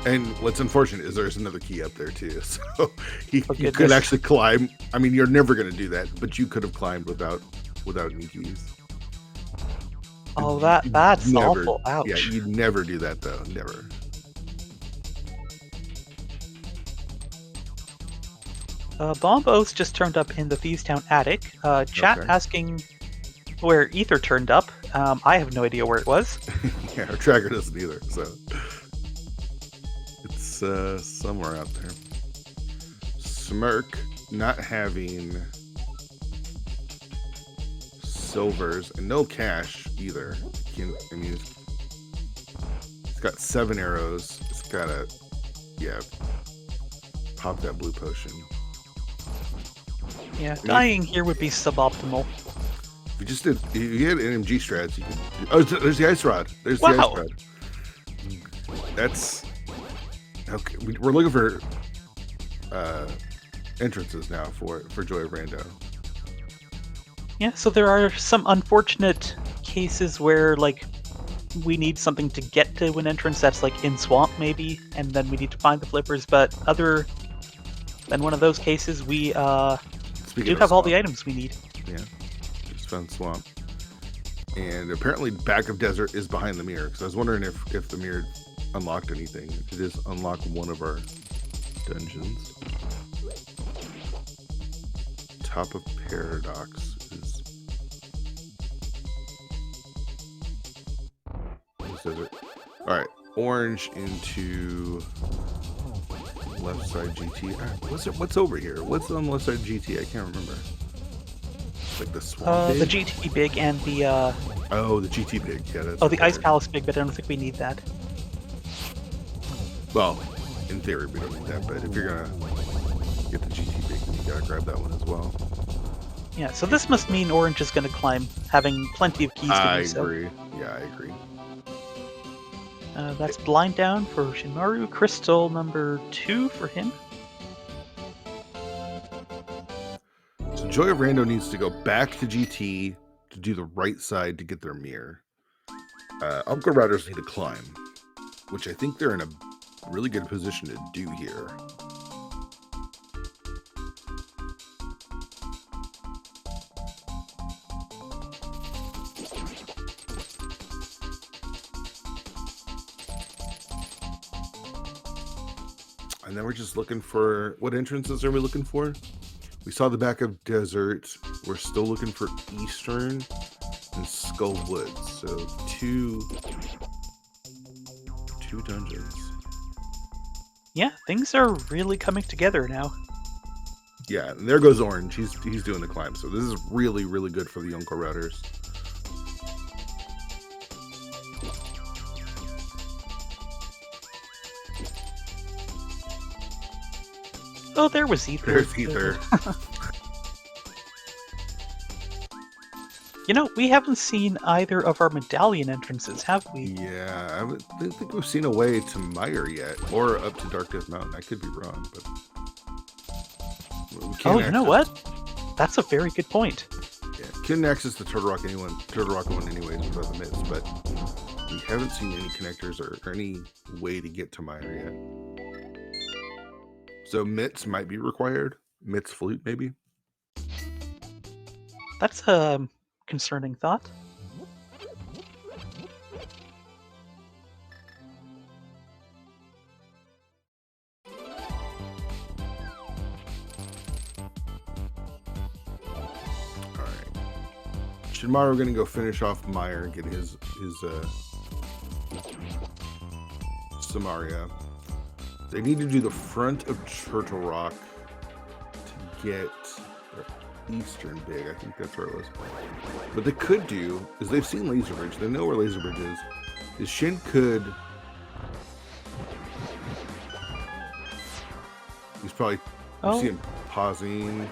And what's unfortunate is there's another key up there too. So you could actually climb. I mean, you're never going to do that, but you could have climbed without any keys. Oh, that's never, awful. Ouch. Yeah, you'd never do that though. Never. Bombos just turned up in the Thieves Town attic. Chat asking where Ether turned up. I have no idea where it was. Yeah, our tracker doesn't either. So it's somewhere out there. Smirk not having silvers and no cash either. I mean, it's got 7 arrows. It's gotta, pop that blue potion. Yeah, dying here would be suboptimal. If you had NMG strats, you could. Oh, there's the ice rod. There's the ice rod. That's okay. We're looking for entrances now for Joy of Rando. Yeah, so there are some unfortunate cases where, like, we need something to get to an entrance that's, like, in Swamp, maybe, and then we need to find the flippers, but other than one of those cases, we do have all the items we need. Yeah, just found Swamp. And apparently Back of Desert is behind the mirror, because I was wondering if the mirror unlocked anything. It is unlocked one of our dungeons. Top of Paradox is... Alright, Orange into left side GT. What's over here? What's on the left side GT? I can't remember. Like the Swamp the GT Big and the... Oh, the GT Big. Yeah, that's... Oh, the Ice Palace Big, but I don't think we need that. Well, in theory we don't need that, but if you're gonna get the GT Big, then you gotta grab that one as well. Yeah, so this must mean Orange is gonna climb, having plenty of keys to do so. I agree. Yeah, I agree. That's Blind Down for Shinmaru, Crystal number 2 for him. So Joy of Rando needs to go back to GT to do the right side to get their mirror. Uncle Routers need to climb, which I think they're in a really good position to do here. And then we're just looking for, what entrances are we looking for? We saw the Back of Desert. We're still looking for Eastern and Skull Woods. So two dungeons. Yeah, things are really coming together now. Yeah, and there goes Orange. He's doing the climb. So this is really, really good for the Yonko routers. Oh, there was Ether. There's Ether. You know, we haven't seen either of our medallion entrances, have we? Yeah, I don't think we've seen a way to Meyer yet, or up to Dark Death Mountain. I could be wrong, but... Oh, you know what? That's a very good point. Yeah, couldn't access the Turtle Rock one anyways without the mitts, but we haven't seen any connectors or any way to get to Meyer yet. So mitts might be required. Mitts flute, maybe. That's a concerning thought. Tomorrow we're gonna go finish off Meyer and get his Samaria. They need to do the front of Turtle Rock to get their eastern big. I think that's where it was. What they could do is they've seen Laser Bridge. They know where Laser Bridge is. Is Shin could. He's probably. You see him pausing.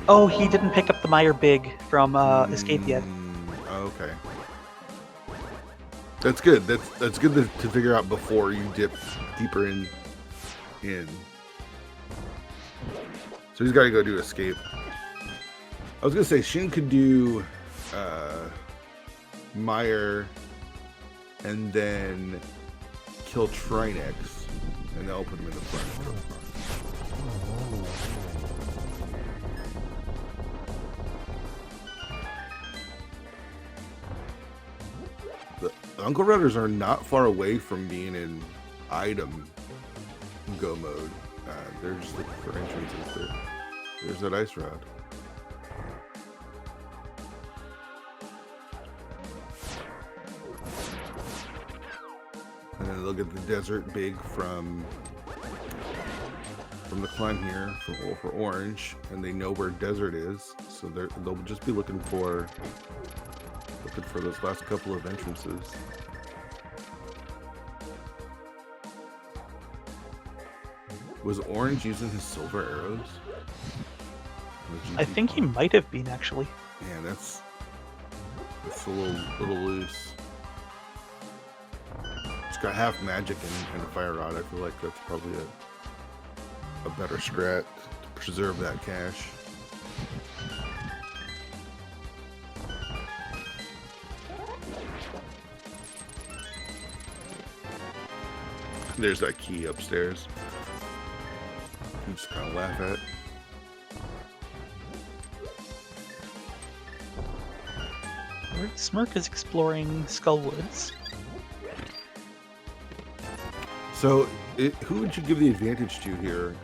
Oh, he didn't pick up the Meyer Big from Escape yet. Okay. That's good. That's good to figure out before you dip deeper in. So he's got to go do Escape. I was gonna say Shin could do Meyer and then kill Trinex, and that'll put him in the front. The Uncle Rudders are not far away from being in item go mode. They're just looking for entrances there. There's that ice rod. And then they'll get the desert big from the climb here for orange, and they know where desert is, so they'll just be looking for those last couple of entrances. Was orange using his silver arrows? I think he might have been, actually. Man, that's a little loose. It's got half magic and a fire rod. I feel like that's probably a better strat to preserve that cash. There's that key upstairs. You just kind of laugh at. Smirk is exploring Skullwoods. So, who would you give the advantage to here,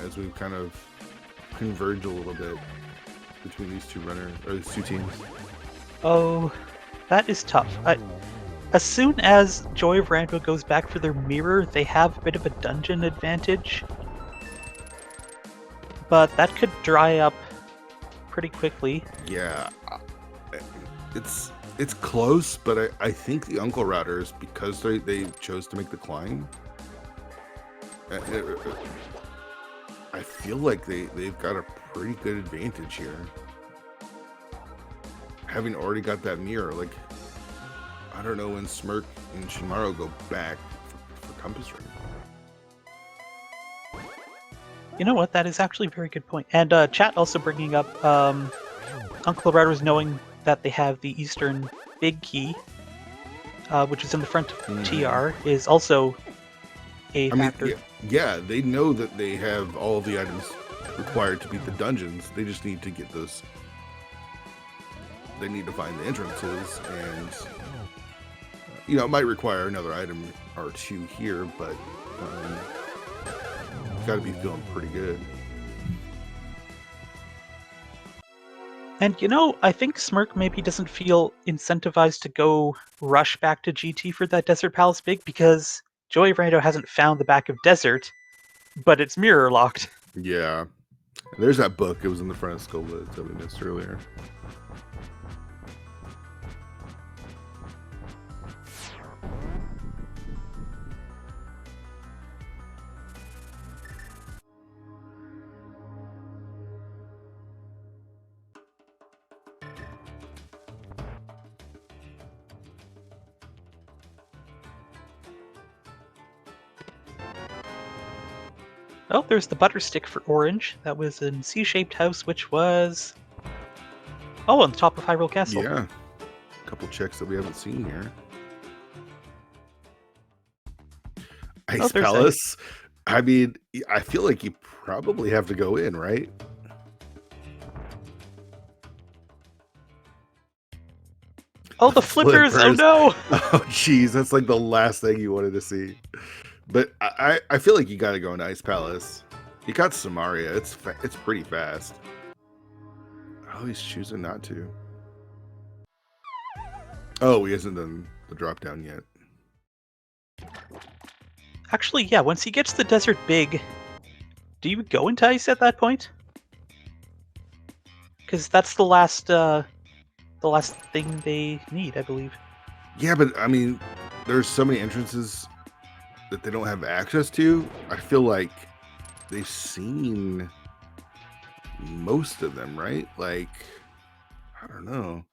as we kind of converge a little bit between these two teams? Oh, that is tough. As soon as Joy of Rando goes back for their mirror, they have a bit of a dungeon advantage. But that could dry up pretty quickly. Yeah, it's close, but I think the Uncle Routers, because they chose to make the climb, I feel like they've got a pretty good advantage here. Having already got that mirror, like, I don't know when Smirk and Shinmaro go back for Compass Ring. You know what? That is actually a very good point. And chat also bringing up Uncle Routers knowing that they have the Eastern Big Key, which is in the front of TR, is also a factor. Yeah, they know that they have all of the items required to beat the dungeons. They just need to get those. They need to find the entrances, and it might require another item or two here, but got to be feeling pretty good. And I think Smirk maybe doesn't feel incentivized to go rush back to GT for that Desert Palace Big, because Joy of Rando hasn't found the back of Desert, but it's mirror locked. Yeah. There's that book. It was in the front of Skullwoods that we missed earlier. Oh, there's the butter stick for Orange. That was in C-shaped house, which was... Oh, on the top of Hyrule Castle. Yeah. A couple checks that we haven't seen here. Ice there's Palace. I mean, I feel like you probably have to go in, right? Oh, the flippers! Oh no! Oh, jeez, that's like the last thing you wanted to see. But I feel like you got to go into Ice Palace. You got Samaria. It's pretty fast. Oh, he's choosing not to. Oh, he hasn't done the drop down yet. Actually, yeah, once he gets the desert big, do you go into ice at that point? Because that's the last thing they need, I believe. Yeah, but I mean, there's so many entrances that they don't have access to. I feel like they've seen most of them, right? Like, I don't know.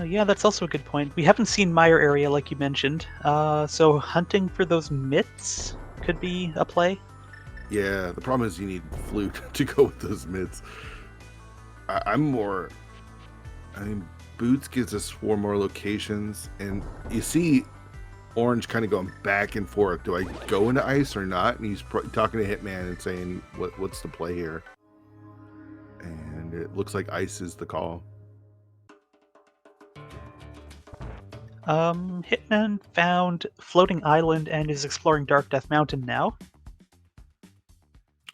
Yeah, that's also a good point. We haven't seen Meyer area like you mentioned, so hunting for those mitts could be a play. Yeah, the problem is you need flute to go with those mitts. I mean, Boots gives us 4 more locations, and you see Orange kind of going back and forth. Do I go into ice or not? And he's talking to Hitman and saying, what's the play here? And it looks like ice is the call. Hitman found Floating Island and is exploring Dark Death Mountain now.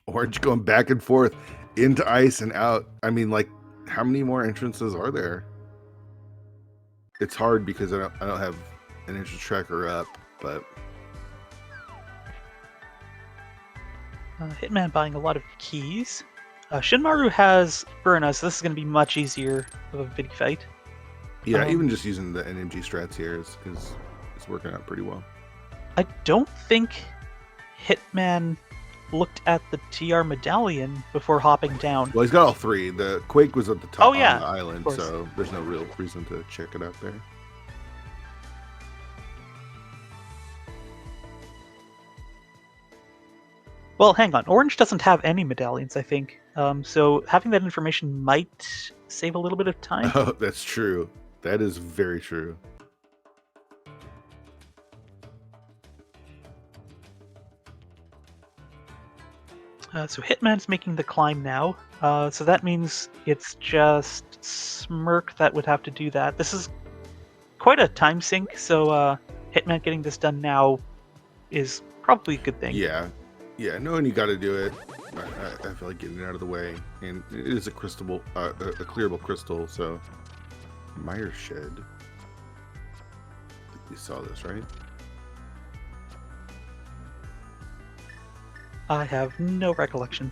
Orange going back and forth into ice and out. I mean, like, how many more entrances are there? It's hard because I don't have an entrance tracker up, but Hitman buying a lot of keys. Shinmaru has Burna, so this is going to be much easier of a video fight. yeah, even just using the NMG strats here is working out pretty well. I don't think Hitman looked at the TR medallion before hopping down. Well, he's got all 3. The Quake was at the top yeah, on the island, so there's no real reason to check it out there. Well, hang on. Orange doesn't have any medallions, I think. So having that information might save a little bit of time. Oh, that's true. That is very true. So Hitman's making the climb now. So that means it's just Smirk that would have to do that. This is quite a time sink, so Hitman getting this done now is probably a good thing. Yeah, knowing you got to do it, I feel like getting it out of the way. And it is a crystal, a clearable crystal, so Meyer Shed. I think we saw this, right? I have no recollection.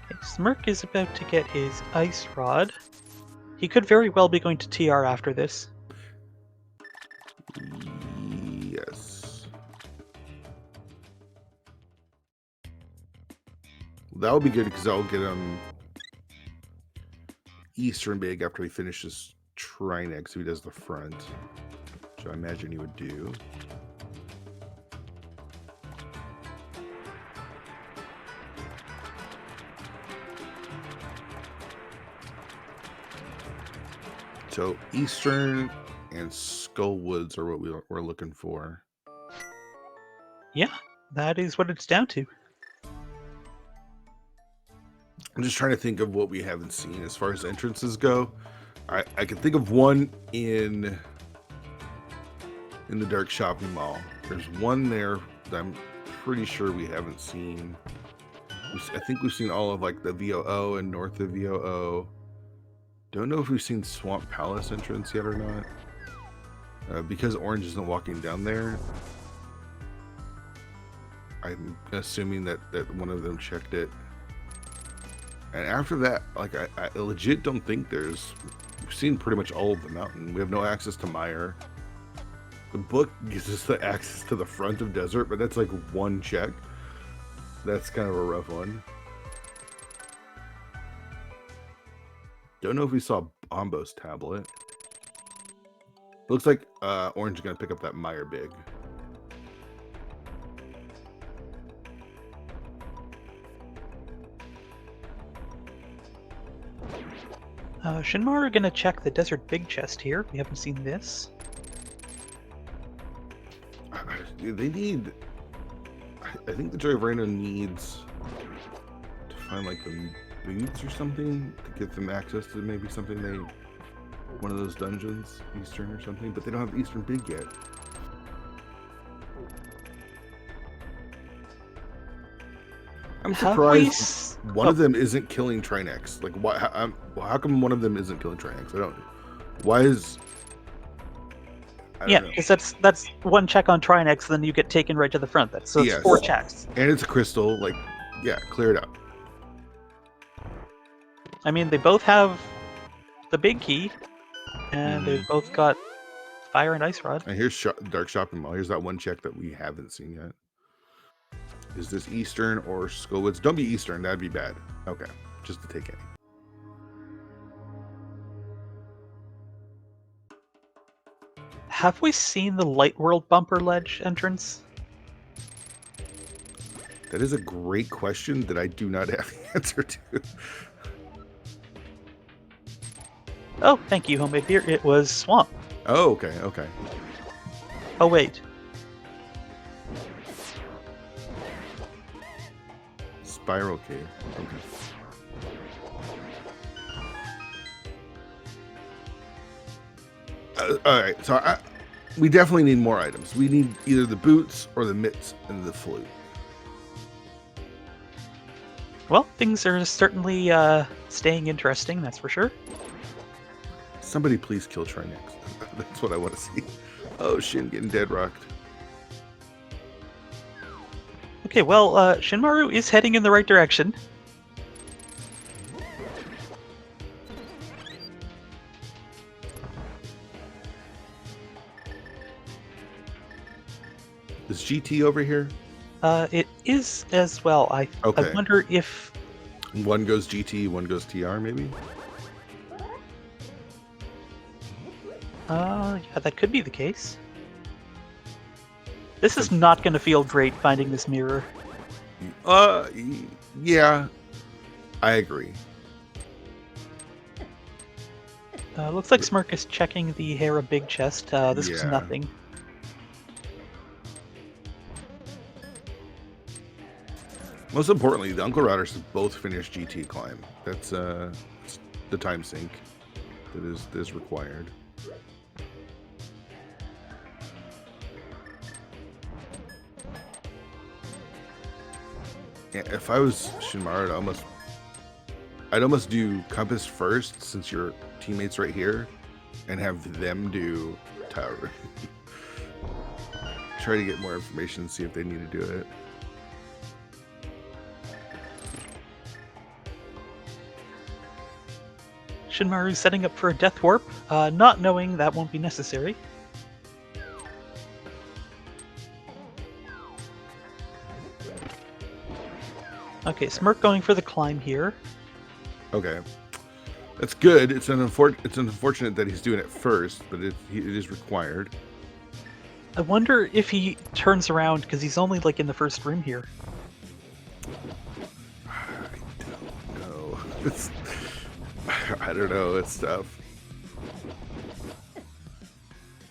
Okay, Smirk is about to get his Ice Rod. He could very well be going to TR after this. Yes. That would be good because I'll get him Eastern Big after he finishes Trinex, so he does the front, which I imagine he would do. So Eastern and Skullwoods are what we're looking for. Yeah, that is what it's down to. I'm just trying to think of what we haven't seen as far as entrances go. I can think of one in the Dark Shopping Mall. There's one there that I'm pretty sure we haven't seen. I think we've seen all of like the VOO and north of VOO. Don't know if we've seen Swamp Palace entrance yet or not. Because Orange isn't walking down there, I'm assuming that one of them checked it. And after that, like I legit don't think we've seen pretty much all of the mountain. We have no access to Meyer. The book gives us the access to the front of desert, but that's like one check. That's kind of a rough one. Don't know if we saw Bombo's tablet. Looks like Orange is gonna pick up that Meyer Big. Shinmar are gonna check the Desert Big Chest here. We haven't seen this. They need. I think the Joy of Rando needs to find like the boots or something to get them access to maybe something one of those dungeons, Eastern or something. But they don't have Eastern Big yet. I'm surprised one of them isn't killing Trinex. Like, why? How come one of them isn't killing Trinex? I don't. Why is? Yeah, because that's one check on Trinex, then you get taken right to the front. It's 4 checks. And it's a crystal. Like, yeah, clear it up. I mean, they both have the big key, and they've both got fire and ice rod. And here's Dark Shopping Mall. Here's that one check that we haven't seen yet. Is this Eastern or Skullwoods? Don't be Eastern. That'd be bad. Okay, just to take any. Have we seen the Light World bumper ledge entrance? That is a great question that I do not have the answer to. Oh, thank you, Homemade Beer. It was Swamp. Oh, okay, okay. Oh, wait. Spiral Cave. Okay. All right, so we definitely need more items. We need either the boots or the mitts and the flute. Well, things are certainly staying interesting, that's for sure. Somebody please kill Trinex. That's what I want to see. Oh, Shin getting dead rocked. Okay, well, Shinmaru is heading in the right direction. Is GT over here? It is as well. I wonder if... One goes GT, one goes TR, maybe? Yeah, that could be the case. This is not going to feel great finding this mirror. Yeah, I agree. Looks like Smirk is checking the Hera Big Chest. This was nothing. Most importantly, the Uncle Routers both finished GT climb. That's the time sink that is required. Yeah, if I was Shinmaru, I'd almost do Compass first, since your teammate's right here, and have them do Tower. Try to get more information, see if they need to do it. Shinmaru setting up for a Death Warp, not knowing that won't be necessary. Okay, Smirk going for the climb here. Okay, that's good. It's unfortunate that he's doing it first, but it is required. I wonder if he turns around, because he's only like in the first room here. I don't know. I don't know. It's tough.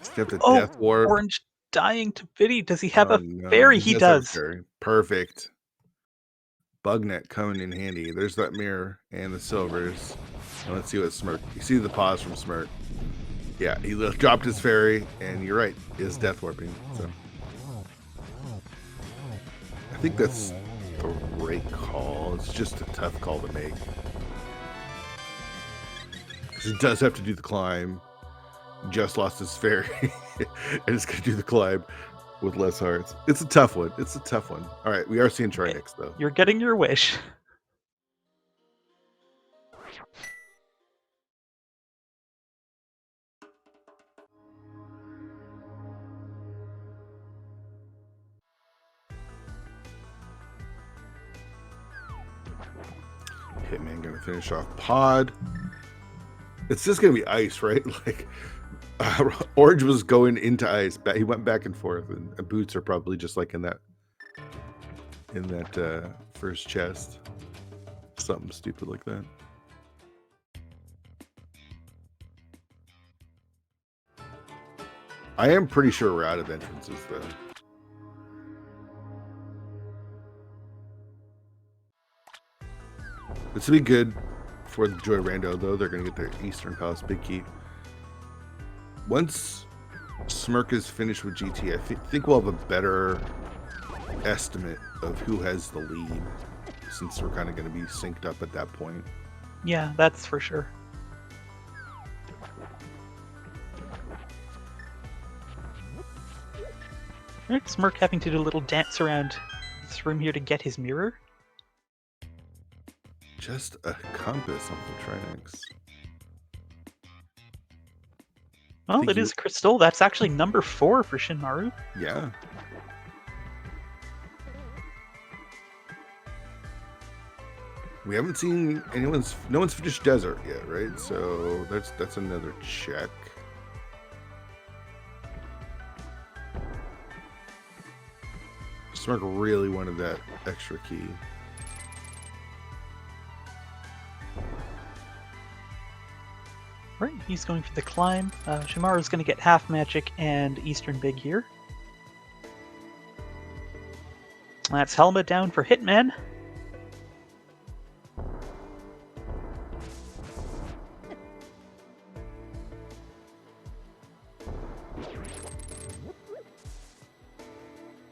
Step to Death Warp. Orange dying to pity. Does he have a fairy? He does. Perfect. Bugnet coming in handy. There's that mirror and the silvers. And let's see what Smirk. You see the pause from Smirk. Yeah, he dropped his fairy, and you're right, is Death Warping. So I think that's the right call. It's just a tough call to make. Because he does have to do the climb. Just lost his fairy. And it's going to do the climb with less hearts. It's a tough one. It's a tough one. All right, we are seeing Trinex, though. You're getting your wish. Hitman going to finish off Pod. It's just gonna be ice, right? Like Orange was going into ice. He went back and forth, and boots are probably just like in that first chest. Something stupid like that. I am pretty sure we're out of entrances, though. This will be good for the Joy Rando, though. They're going to get their Eastern Palace big key. Once Smirk is finished with GT, I think we'll have a better estimate of who has the lead, since we're kind of going to be synced up at that point. Yeah, that's for sure. Right, Smirk having to do a little dance around this room here to get his mirror. Just a compass on the Trinix. Well, it is crystal. That's actually number 4 for Shinmaru. Yeah. We haven't seen no one's finished desert yet, right? So that's another check. Smirk really wanted that extra key. Right, he's going for the climb. Shimaru's going to get half magic and Eastern Big here. That's helmet down for Hitman.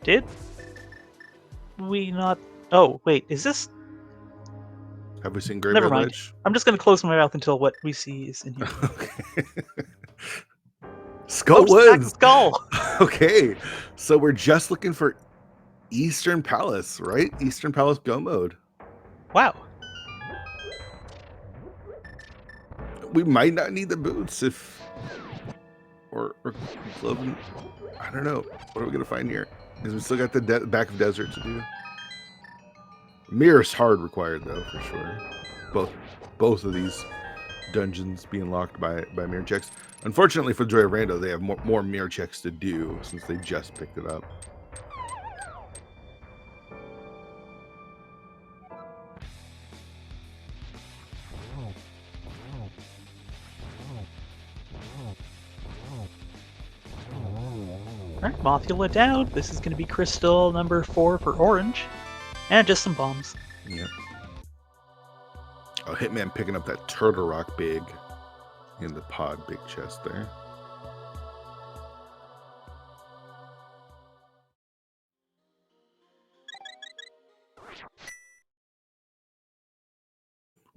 Did we not? Oh, wait, is this? Have we seen Graveyard Never mind. Ledge? I'm just going to close my mouth until what we see is in here. Okay. Skull Woods! Skull! Okay, so we're just looking for Eastern Palace, right? Eastern Palace Go mode. Wow. We might not need the boots if... Or clothing. I don't know. What are we going to find here? Because we still got the back of desert to do. Mirror's hard required, though, for sure. Both of these dungeons being locked by mirror checks. Unfortunately for Joy Rando, they have more mirror checks to do since they just picked it up. Alright, Mothula down. This is going to be crystal number 4 for Orange. And just some bombs. Yep. Oh, Hitman picking up that Turtle Rock big in the pod big chest there.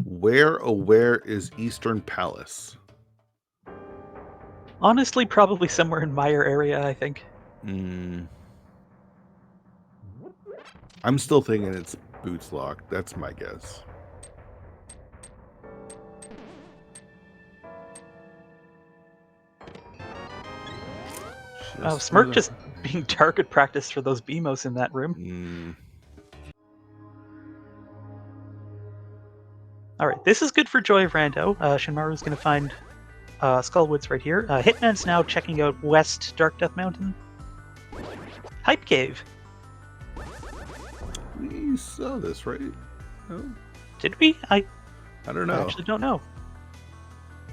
Where is Eastern Palace? Honestly, probably somewhere in Meyer area, I think. I'm still thinking it's boots locked. That's my guess. Smirk just being target practice for those BMOs in that room. Alright, this is good for Joy of Rando. Shinmaru's going to find Skullwoods right here. Hitman's now checking out West Dark Death Mountain. Hype Cave. We saw this, right? No? Did we? I don't know. I actually don't know.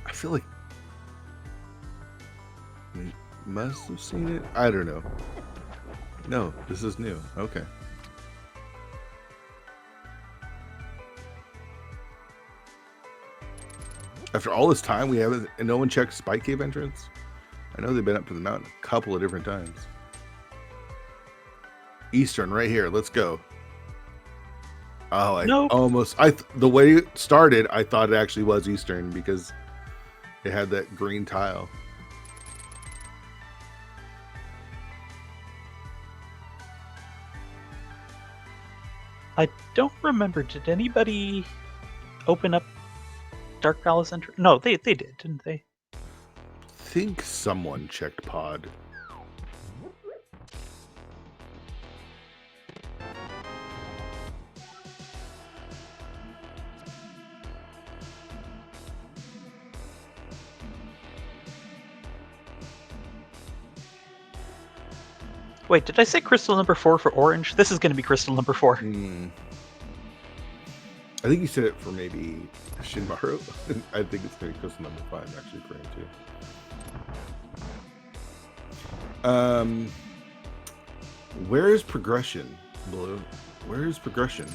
I feel like we must have seen it. I don't know. No, this is new. Okay. After all this time, we haven't, and no one checked Spike Cave entrance. I know they've been up to the mountain a couple of different times. Eastern, right here. Let's go. Oh, the way it started, I thought it actually was Eastern because it had that green tile. I don't remember. Did anybody open up Dark Palace entrance? No, they did, didn't they? I think someone checked pod. Wait, did I say crystal number 4 for orange? This is going to be crystal number 4. I think you said it for maybe Shinmaru. I think it's going to be crystal number 5 actually for him too. Where is progression, Blue? Where is progression?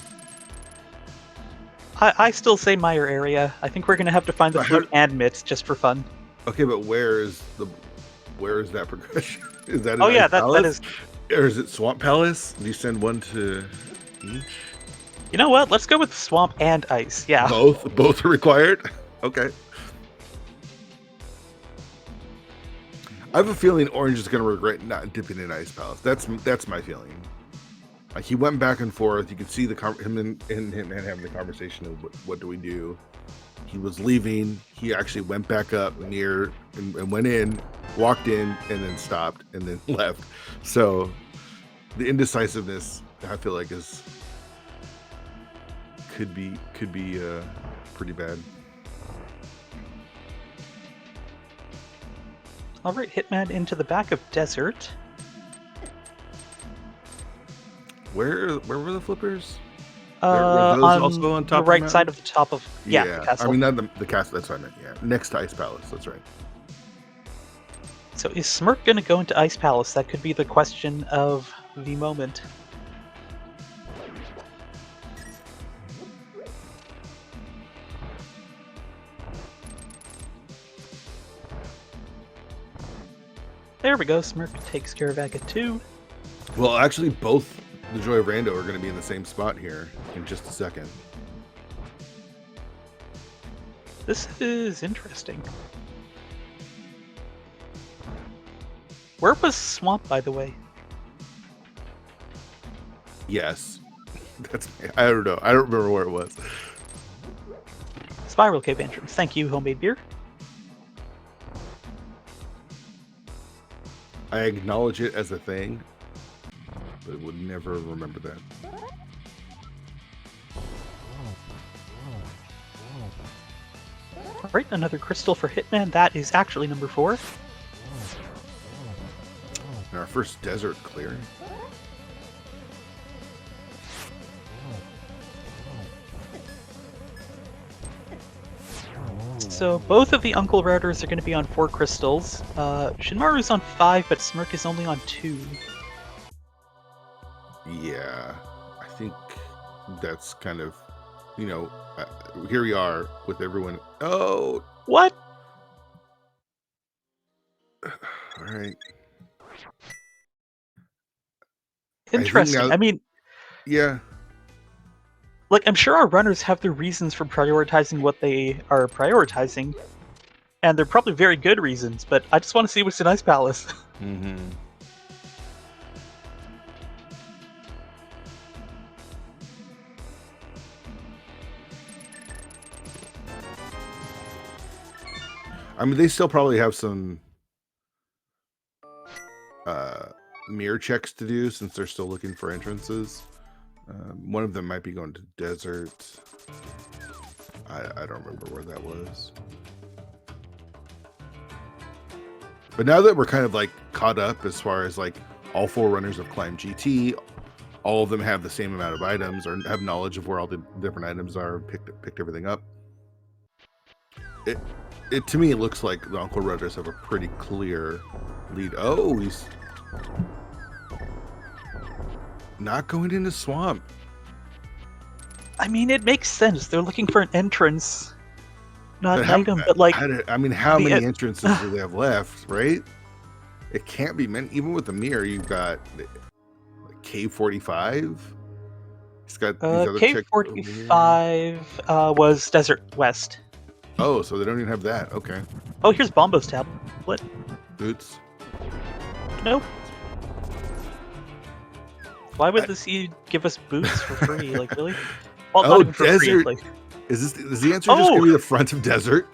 I still say Meyer area. I think we're going to have to find the flute and mitts just for fun. Okay, but where is that progression? Is that Oh yeah, that is. Or is it Swamp Palace? Do you send one to each? You know what? Let's go with swamp and ice. Yeah. Both are required. Okay. I have a feeling Orange is going to regret not dipping in Ice Palace. That's my feeling. Like he went back and forth. You could see him and having the conversation of what do we do. He was leaving. He actually went back up near and went in, walked in, and then stopped and then left. So the indecisiveness, I feel like, could be pretty bad. All right, Hitman into the back of desert. Where were the flippers? Were those also on top the right side of the top of the castle. I mean, not the castle. That's what I meant. Yeah, next to Ice Palace. That's right. So is Smirk going to go into Ice Palace? That could be the question of the moment. There we go. Smirk takes care of Agate 2. Well, actually, both the Joy of Rando are going to be in the same spot here in just a second. This is interesting. Where was Swamp, by the way? Yes. I don't know. I don't remember where it was. Spiral Cave entrance. Thank you, homemade beer. I acknowledge it as a thing, but would never remember that. Alright, another crystal for Hitman. That is actually number 4. And our first desert clear. So both of the Uncle Routers are going to be on 4 crystals. Shinmaru's on 5, but Smirk is only on 2. Yeah, I think that's kind of, here we are with everyone. Oh, what? All right. Interesting. I mean, yeah. Like, I'm sure our runners have their reasons for prioritizing what they are prioritizing, and they're probably very good reasons, but I just want to see what's in Ice Palace. Mm-hmm. I mean, they still probably have some mirror checks to do since they're still looking for entrances. One of them might be going to desert. I don't remember where that was. But now that we're kind of like caught up as far as like all 4 runners have climbed GT, all of them have the same amount of items or have knowledge of where all the different items are, picked everything up. It to me, it looks like the Uncle Rudders have a pretty clear lead. Oh, he's not going into swamp. I mean, it makes sense. They're looking for an entrance, not an item, but like... I mean, how many entrances do they have left, right? It can't be many. Even with the mirror, you've got like K45. He's got these other K45 was Desert West. Oh, so they don't even have that. Okay. Oh, here's Bombo's tablet. Boots. Nope. Why would the sea give us boots for free? Like, really? Well, oh, desert. Free, like... Is the answer just going to be the front of desert?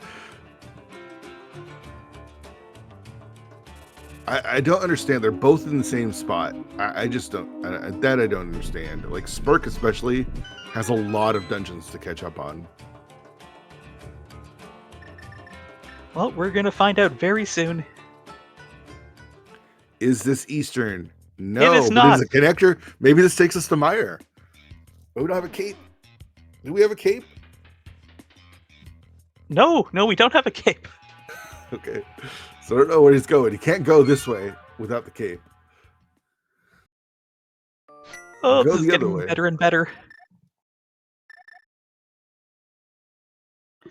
I don't understand. They're both in the same spot. I just don't. I don't understand. Like Spurk especially has a lot of dungeons to catch up on. Well, we're gonna find out very soon. Is this Eastern? No, is but not. is a connector. Maybe this takes us to Meyer. Oh, we don't have a cape. Do we have a cape? No, we don't have a cape. Okay. So I don't know where he's going. He can't go this way without the cape. Oh, Go this is the other getting way. better and better.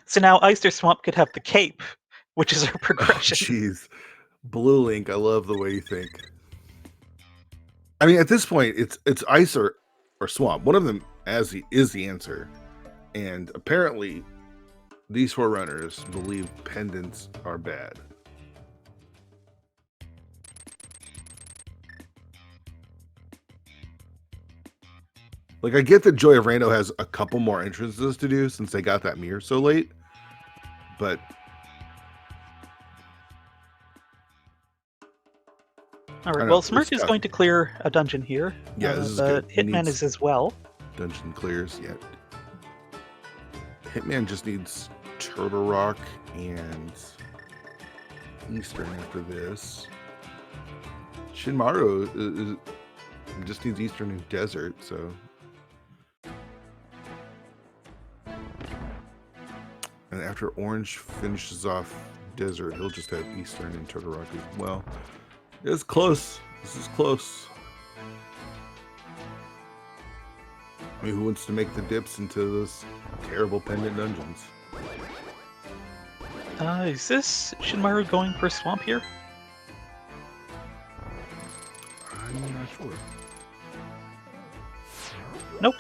So now Oyster Swamp could have the cape, which is our progression. Jeez. Blue Link, I love the way you think. I mean, at this point, it's ice or swamp. One of them is the answer. And apparently, these four runners believe pendants are bad. Like, I get that Joy of Rando has a couple more entrances to do since they got that mirror so late. But All right. Well, Smirk is going to clear a dungeon here. Yeah, this is but good. Hitman is as well. Dungeon clears yet. Hitman just needs Turtle Rock and Eastern after this. Shinmaru just needs Eastern and Desert, so. And after Orange finishes off Desert, he'll just have Eastern and Turtle Rock as well. It's close. This is close. I mean, who wants to make the dips into those terrible pendant dungeons? Is this Shinmaru going for Swamp here? I'm not sure. Nope.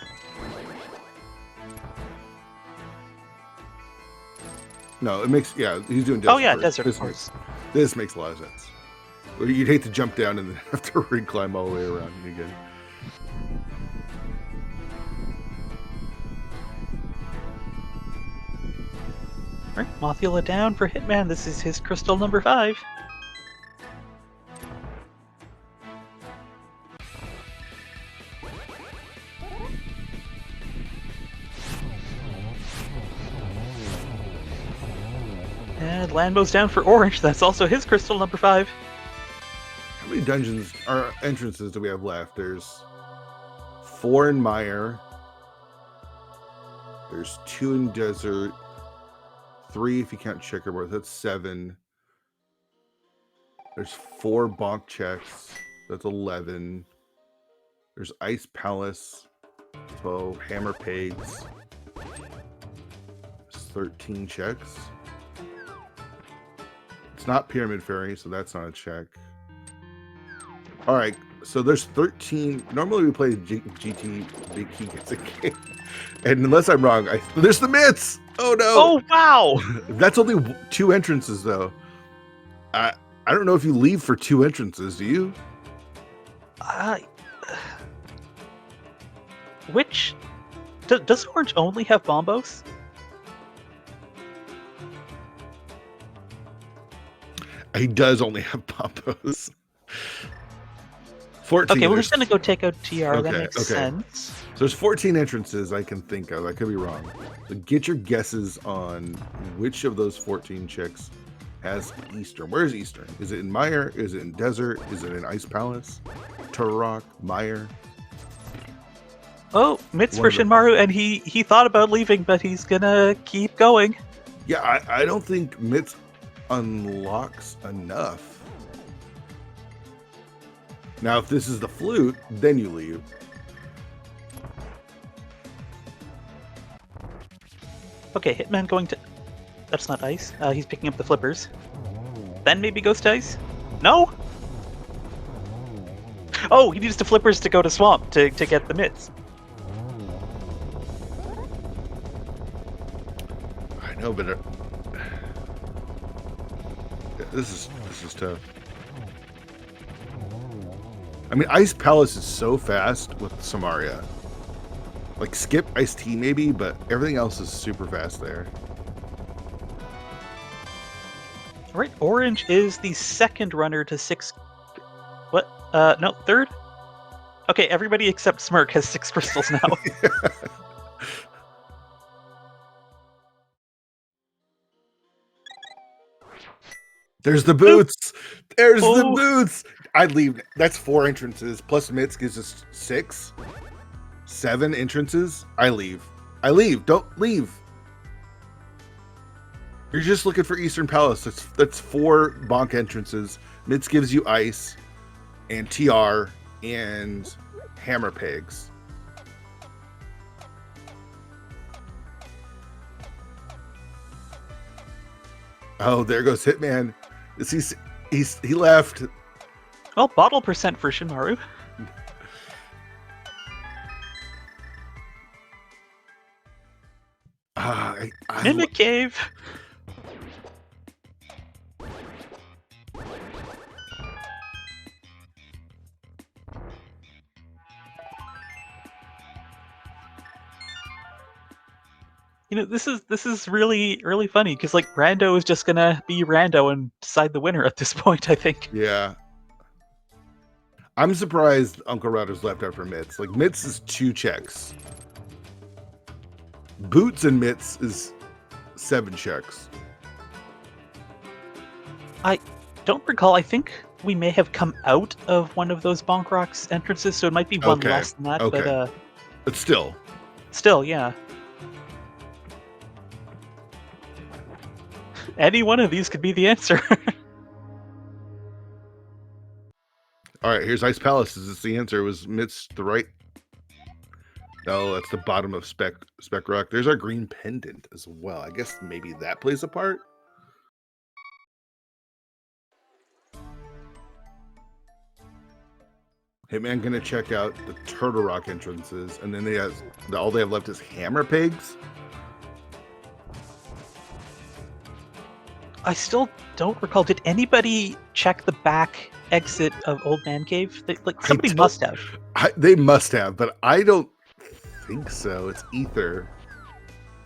No, it makes, yeah, he's doing Desert. Oh yeah, first. Desert, of course. This makes a lot of sense. You'd hate to jump down and then have to reclimb all the way around again. All right, Mothula down for Hitman. This is his crystal number 5. And Landbow's down for Orange. That's also his crystal number 5. How many dungeons or entrances do we have left? There's 4 in Meyer. There's 2 in Desert. 3 if you count Checkerboard. That's 7. There's 4 bonk checks. That's 11. There's Ice Palace. 12 Hammer Pegs. There's 13 checks. It's not Pyramid Fairy, so that's not a check. All right, so there's 13. Normally we play GT Big Key gets a game. And unless I'm wrong, there's the mitts. Oh no! Oh wow! That's only 2 entrances though. I don't know if you leave for 2 entrances. Do you? Which does Orange only have bombos? He does only have pompos. 14. Okay, we're just gonna go take out TR. Okay, that makes sense. So there's 14 entrances I can think of. I could be wrong. So get your guesses on which of those 14 chicks has Eastern. Where's Eastern? Is it in Meyer? Is it in Desert? Is it in Ice Palace? Turtle Rock? Meyer? Oh, Mitts for Shinmaru, and he thought about leaving, but he's gonna keep going. Yeah, I don't think Mitts unlocks enough. Now, if this is the flute, then you leave. Okay, Hitman going to... That's not ice. He's picking up the flippers. Then maybe goes to ice? No? Oh, he needs the flippers to go to Swamp to get the mitts. I know, but this is tough. I mean, Ice Palace is so fast with Samaria. Like, skip Ice Tea maybe, but everything else is super fast there. All right, Orange is the second runner to 6... What? No, third? Okay, everybody except Smirk has 6 crystals now. There's the boots. There's the boots. I'd leave. That's 4 entrances plus Mitz gives us 6, 7 entrances. I leave. I leave. Don't leave. You're just looking for Eastern Palace. That's 4 bonk entrances. Mitz gives you ice and TR and hammer pegs. Oh, there goes Hitman. He left. Well, bottle percent for Shimaru. Mimic Cave. You know, this is really funny because like Rando is just gonna be Rando and decide the winner at this point. I think. Yeah. I'm surprised Uncle Router's left after Mitz. Like Mitz is 2 checks. Boots and Mitz is 7 checks. I don't recall. I think we may have come out of one of those Bonk Rocks entrances, so it might be one less than that. Okay. But still, yeah. Any one of these could be the answer. All right, here's Ice Palace. Is this the answer? Was Mitz the right? No, that's the bottom of Spec Rock. There's our green pendant as well. I guess maybe that plays a part. Hitman gonna check out the Turtle Rock entrances, and then all they have left is hammer pegs. I still don't recall. Did anybody check the back exit of Old Man Cave? Somebody must have. They must have, but I don't think so. It's Ether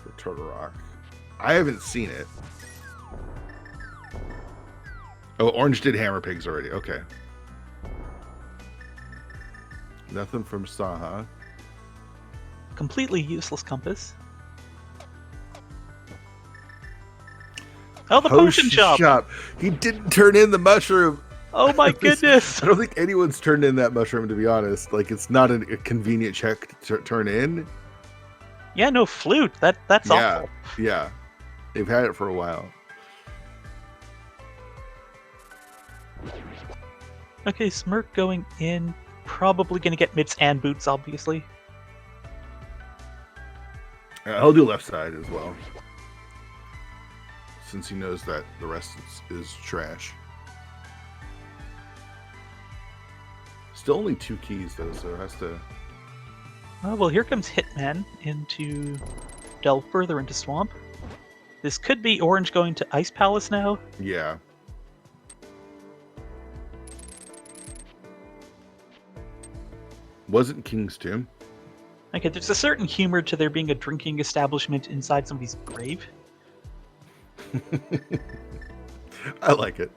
for Turtle Rock. I haven't seen it. Oh, Orange did hammer pigs already. Okay. Nothing from Saha. Completely useless compass. Oh, the potion shop. He didn't turn in the mushroom. Oh my goodness. I don't think anyone's turned in that mushroom, to be honest. Like, it's not a convenient check to turn in. Yeah, no flute. That's awful. Yeah. They've had it for a while. Okay, Smirk going in. Probably going to get Mitz and Boots, obviously. I'll do left side as well, since he knows that the rest is trash. Still only 2 keys, though, so it has to... Oh, well, here comes Hitman to delve further into Swamp. This could be Orange going to Ice Palace now. Yeah. Wasn't King's Tomb. Okay, there's a certain humor to there being a drinking establishment inside somebody's grave. I like it.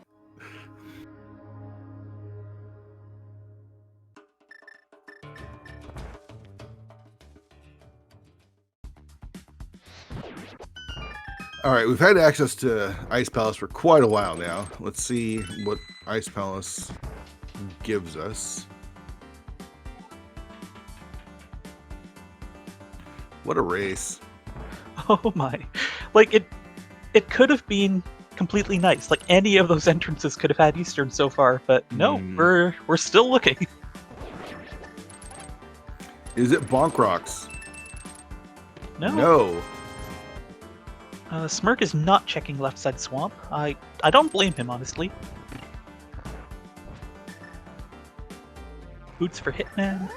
All right, we've had access to Ice Palace for quite a while now. Let's see what Ice Palace gives us. What a race. Oh my. Like, it could have been completely nice. Like, any of those entrances could have had Eastern so far, but no, we're still looking. Is it Bonk Rocks? No. Smirk is not checking left side Swamp. I don't blame him, honestly. Boots for Hitman.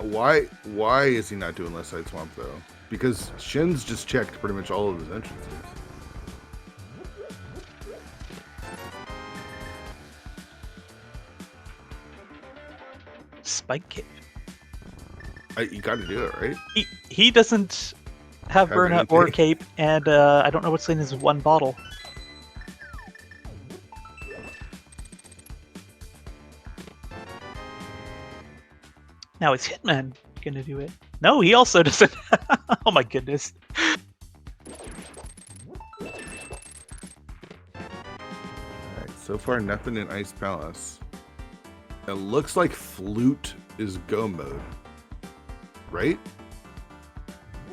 Why is he not doing left side Swamp, though? Because Shin's just checked pretty much all of his entrances. Spike Cave. You got to do it, right? He doesn't have burnout or cape, and I don't know what's in his one bottle. Now is Hitman gonna do it? No, he also doesn't. Oh my goodness. Alright, So far, nothing in Ice Palace. It looks like Flute is go mode, right?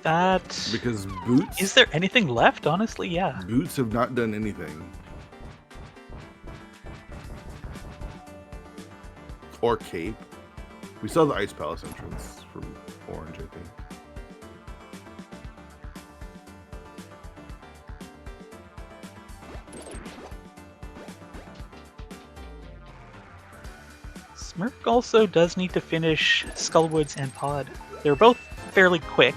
That... Because Boots... Is there anything left? Honestly, yeah. Boots have not done anything. Or Cape. We saw the Ice Palace entrance from Orange, I think. Smirk also does need to finish Skullwoods and Pod. They're both fairly quick,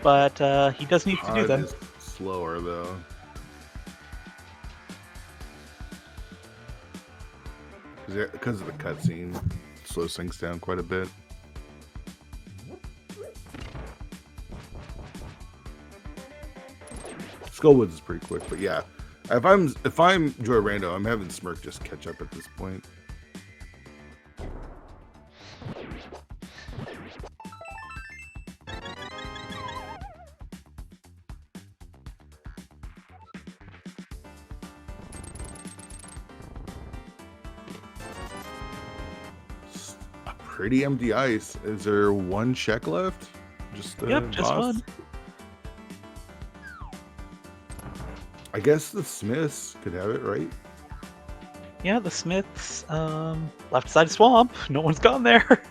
but he does need to do them. Is slower though. Because of the cutscene, slows things down quite a bit. Skullwoods is pretty quick, but yeah, if I'm Joy Rando, I'm having Smirk just catch up at this point. Pretty empty ice. Is there one check left? Just the Yep, just boss? one. I guess the Smiths could have it, right? Yeah, the Smiths, left side swamp. No one's gone there.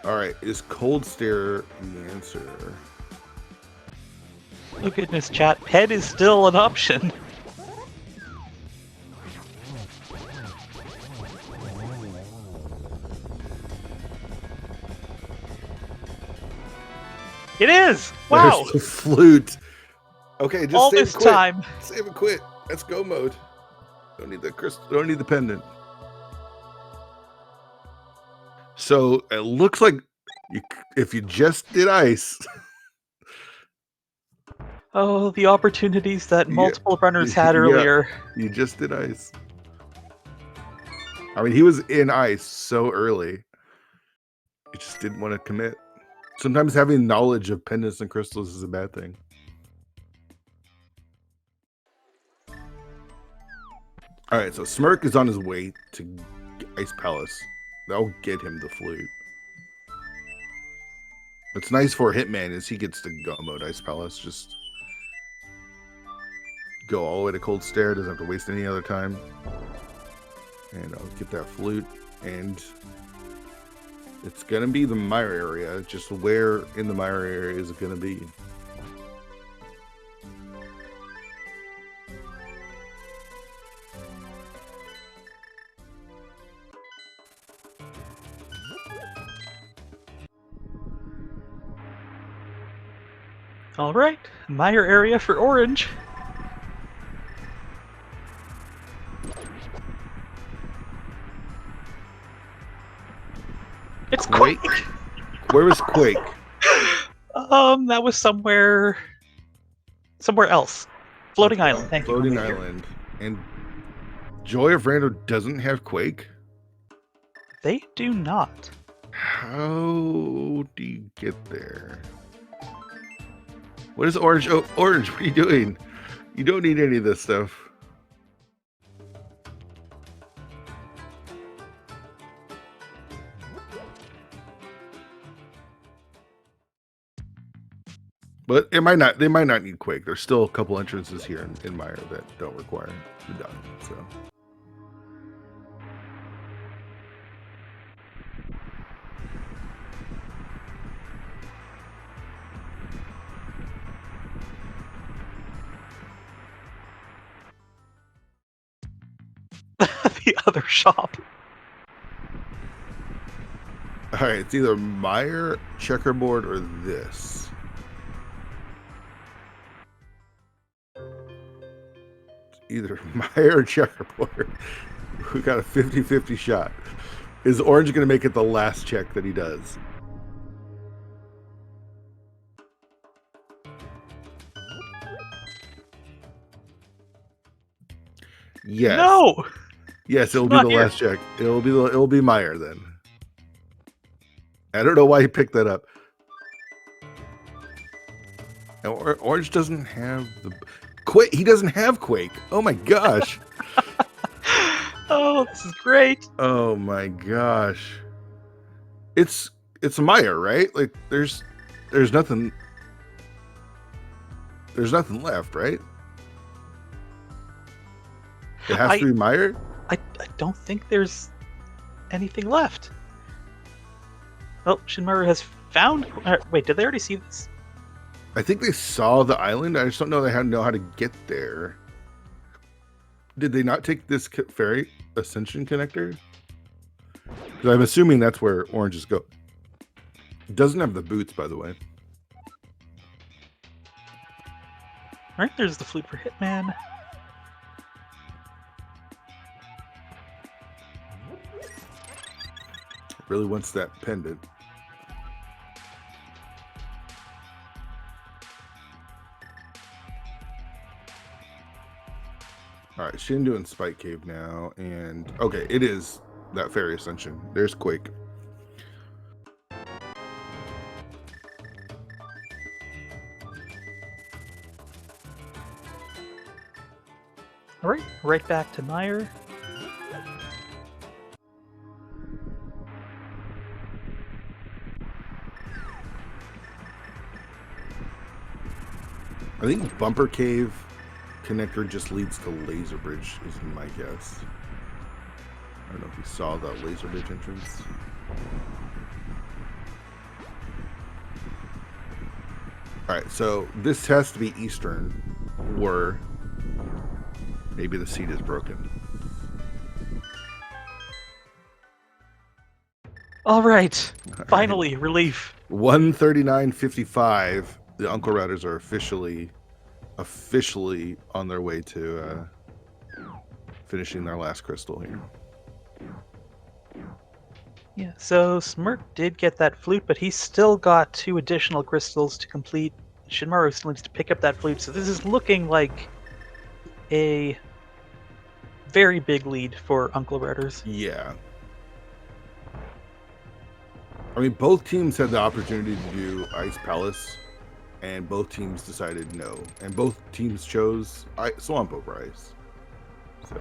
All right, is Cold Stare the answer? Oh goodness, chat. Ped is still an option. It is! Wow! There's the Flute. Okay, just All save this and quit. time. Save and quit. Let's go mode. Don't need the crystal. Don't need the pendant. So it looks like if you just did ice. Oh, the opportunities that multiple runners had Yeah. earlier. You just did ice. I mean, he was in ice so early. He just didn't want to commit. Sometimes having knowledge of pendants and crystals is a bad thing. All right, so Smirk is on his way to Ice Palace. That'll get him the Flute. What's nice for Hitman is he gets to go mode Ice Palace. Just go all the way to Cold Stare. Doesn't have to waste any other time. And I'll get that Flute. And it's going to be the Mire area. Just where in the Mire area is it going to be? Alright, Mire area for Orange. It's Quake! Where was Quake? That was somewhere else. Floating Island, thank you. Floating Island. And Joy of Rando doesn't have Quake? They do not. How do you get there? What is Orange? Oh, Orange, what are you doing? You don't need any of this stuff. But it might not. They might not need Quake. There's still a couple entrances here in Mire that don't require the document. So. The other shop. All right, it's either Mire, Checkerboard, or this. Either Mire or Checkerboard. We got a 50-50 shot. Is Orange going to make it the last check that he does? Yes. No! Yes, it'll be not the here. last check. It'll be Meyer then. I don't know why he picked that up. Orange doesn't have the Quake. He doesn't have Quake. Oh my gosh. Oh, this is great. Oh my gosh. It's Meyer, right? Like there's nothing left, right? It has to be Meyer? I don't think there's anything left. Oh, Shinmaru has found... wait, did they already see this? I think they saw the island. I just don't know how to get there. Did they not take this ferry ascension connector? Because I'm assuming that's where oranges go. It doesn't have the boots, by the way. Alright, there's the flute for Hitman. Really wants that pendant. All right, Shin doing Spike Cave now, and okay, it is that fairy ascension. There's Quake. Alright, right back to Meyer. I think Bumper Cave connector just leads to Laser Bridge, is my guess. I don't know if you saw the Laser Bridge entrance. Alright, so this has to be Eastern, or maybe the seat is broken. Alright, finally, relief. 139.55. The Uncle Routers are officially on their way to finishing their last crystal here. Yeah, so Smirk did get that flute, but he's still got 2 additional crystals to complete. Shinmaru still needs to pick up that flute, so this is looking like a very big lead for Uncle Routers. Yeah. I mean, both teams had the opportunity to do Ice Palace, and both teams decided no. And both teams chose Swamp over Ice. So,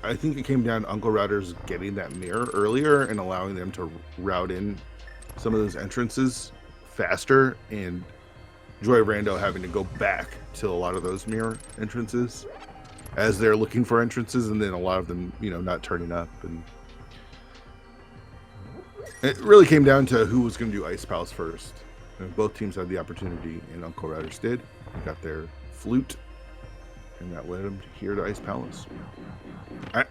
I think it came down to Uncle Routers getting that mirror earlier and allowing them to route in some of those entrances faster, and Joy Rando having to go back to a lot of those mirror entrances as they're looking for entrances, and then a lot of them, not turning up. And it really came down to who was going to do Ice Palace first. And both teams had the opportunity, and Uncle Routers did. They got their flute, and that led them here to Ice Palace.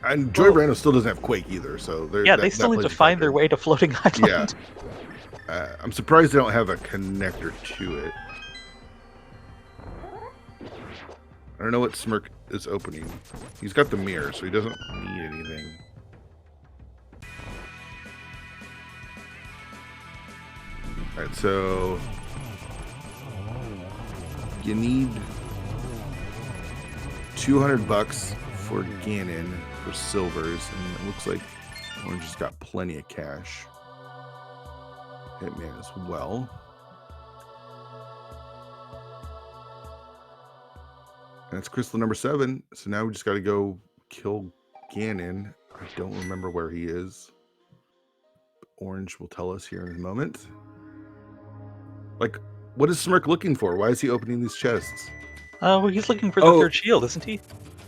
And Joy Rando still doesn't have Quake either, so they still need to find their way to Floating Island. Yeah. I'm surprised they don't have a connector to it. I don't know what Smirk is opening. He's got the mirror, so he doesn't need anything. Alright, so you need $200 for Ganon for silvers, and it looks like Orange has got plenty of cash. Hitman as well. And it's crystal number 7, so now we just got to go kill Ganon. I don't remember where he is. Orange will tell us here in a moment. Like, what is Smirk looking for? Why is he opening these chests? Well, he's looking for the 3rd shield, isn't he?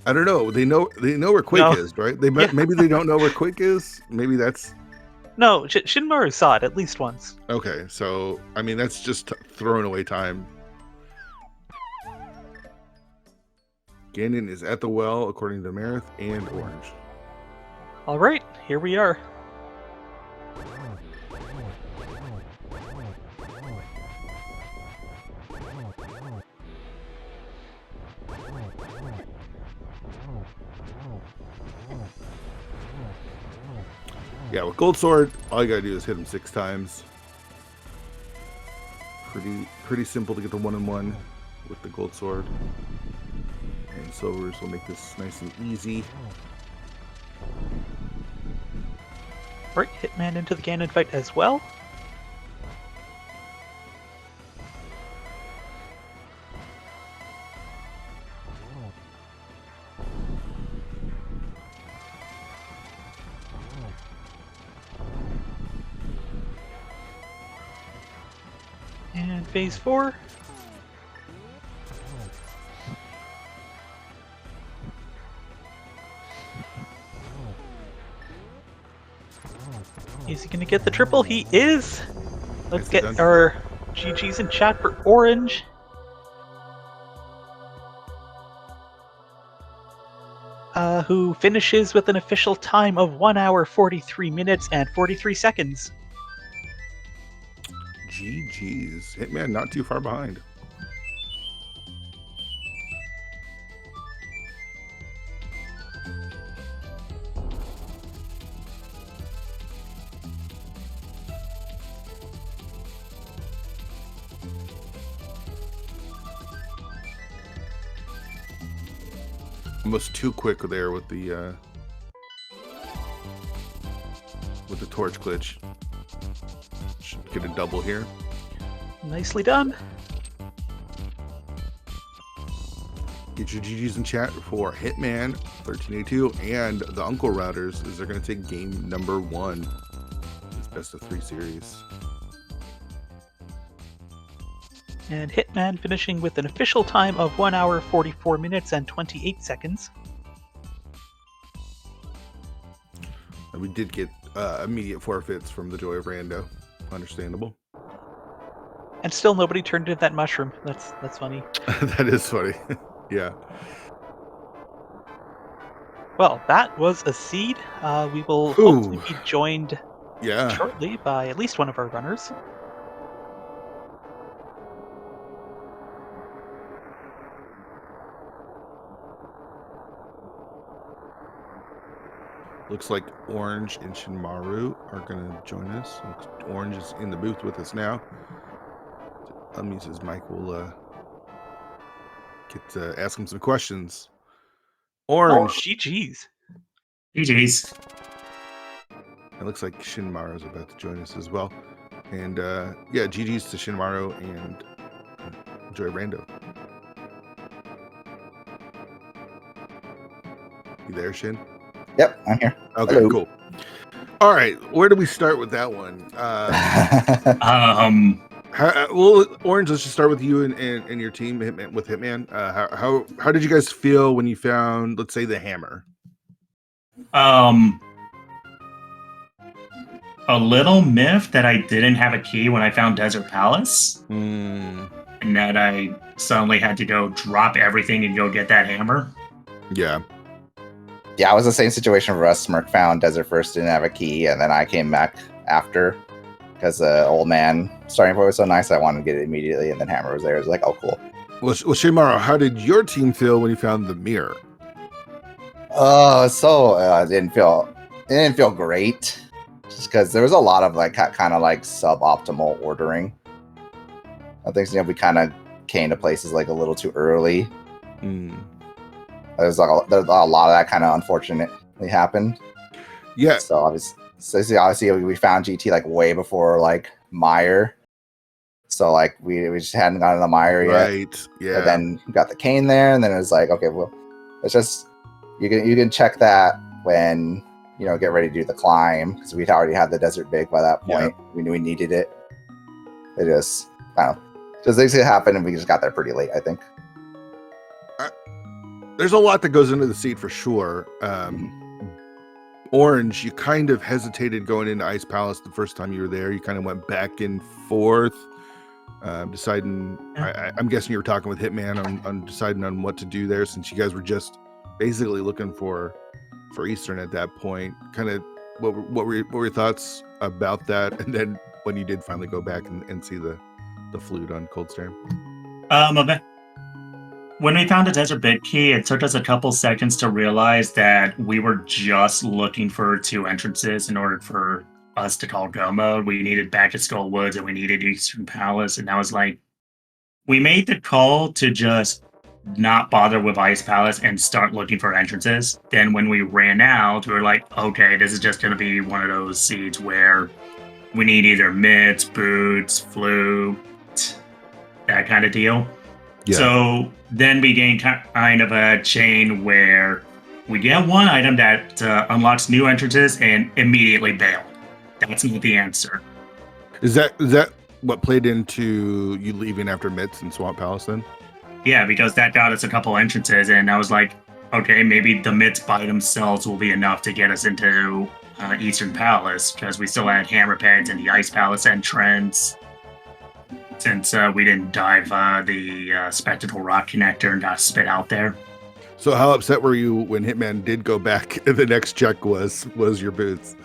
I don't know. They know where Quake is, right? Maybe they don't know where Quake is. Maybe that's... No, Shinmaru saw it at least once. Okay, so, I mean, that's just throwing away time. Ganon is at the well, according to Marith and Orange. Alright, here we are. Yeah, with Gold Sword, all you gotta do is hit him 6 times. Pretty simple to get the 1-in-1 with the Gold Sword. And silvers will make this nice and easy. Right, Hitman into the Ganon fight as well. And phase 4. Is he going to get the triple? He is! Let's Nicely get done. our GGs in chat for Orange. Who finishes with an official time of 1 hour, 43 minutes, and 43 seconds. GG's. Hitman not too far behind. Almost too quick there with the torch glitch. Should get a double here. Nicely done. Get your GGs in chat for Hitman 1382 and the Uncle Routers as they're going to take game number 1. This best of 3 series. And Hitman finishing with an official time of 1 hour, 44 minutes, and 28 seconds. And we did get immediate forfeits from the Joy of Rando. Understandable. And still nobody turned in that mushroom. That's funny. That is funny. Yeah. Well, that was a seed. We will hopefully be joined shortly by at least one of our runners. Looks like Orange and Shinmaru are going to join us. Orange is in the booth with us now. Unmute his mic. We'll get to ask him some questions. Orange. Oh, GG's. GG's. It looks like Shinmaru is about to join us as well. And yeah, GG's to Shinmaru and Joy Rando. You there, Shin? Yep, I'm here. Okay, Hello. cool. All right, where do we start with that one? Well, Orange, let's just start with you and your team with Hitman. How did you guys feel when you found, let's say, the hammer? A little miffed that I didn't have a key when I found Desert Palace, and that I suddenly had to go drop everything and go get that hammer. Yeah. Yeah, it was the same situation for us. Smirk found Desert first, didn't have a key, and then I came back after because the old man starting point was so nice. I wanted to get it immediately, and then Hammer was there. It was like, oh, cool. Well, Shinmaru, how did your team feel when you found the mirror? It didn't feel great, just because there was a lot of like kind of like suboptimal ordering. I think we kind of came to places like a little too early. There's a lot of that kind of unfortunately happened. Yeah. So obviously we found GT like way before like Meyer. So like we just hadn't gotten the Meyer yet. Right. Yeah. And then we got the cane there, and then it was like, okay, well, it's just you can check that when get ready to do the climb, because we'd already had the Desert Big by that point. Yeah. We knew we needed it. It just things happened, and we just got there pretty late, I think. There's a lot that goes into the seed for sure. Orange, you kind of hesitated going into Ice Palace the first time you were there. You kind of went back and forth, deciding. I'm guessing you were talking with Hitman on deciding on what to do there, since you guys were just basically looking for Eastern at that point. Kind of, what were your thoughts about that? And then when you did finally go back and see the flute on Coldstream. When we found a Desert Big Key, it took us a couple seconds to realize that we were just looking for 2 entrances in order for us to call go mode. We needed Back at Skull Woods and we needed Eastern Palace. And I was like, we made the call to just not bother with Ice Palace and start looking for entrances. Then when we ran out, we were like, okay, this is just going to be one of those seeds where we need either mitts, boots, flute, that kind of deal. Yeah. So then we gain kind of a chain where we get one item that unlocks new entrances and immediately bail. That's not the answer. Is that what played into you leaving after Mitts and Swamp Palace then? Yeah, because that got us a couple entrances, and I was like, okay, maybe the mitts by themselves will be enough to get us into Eastern Palace, because we still had Hammer Pegs and the Ice Palace entrance. Since we didn't dive the Spectacle Rock connector and got spit out there. So how upset were you when Hitman did go back and the next check was your boots?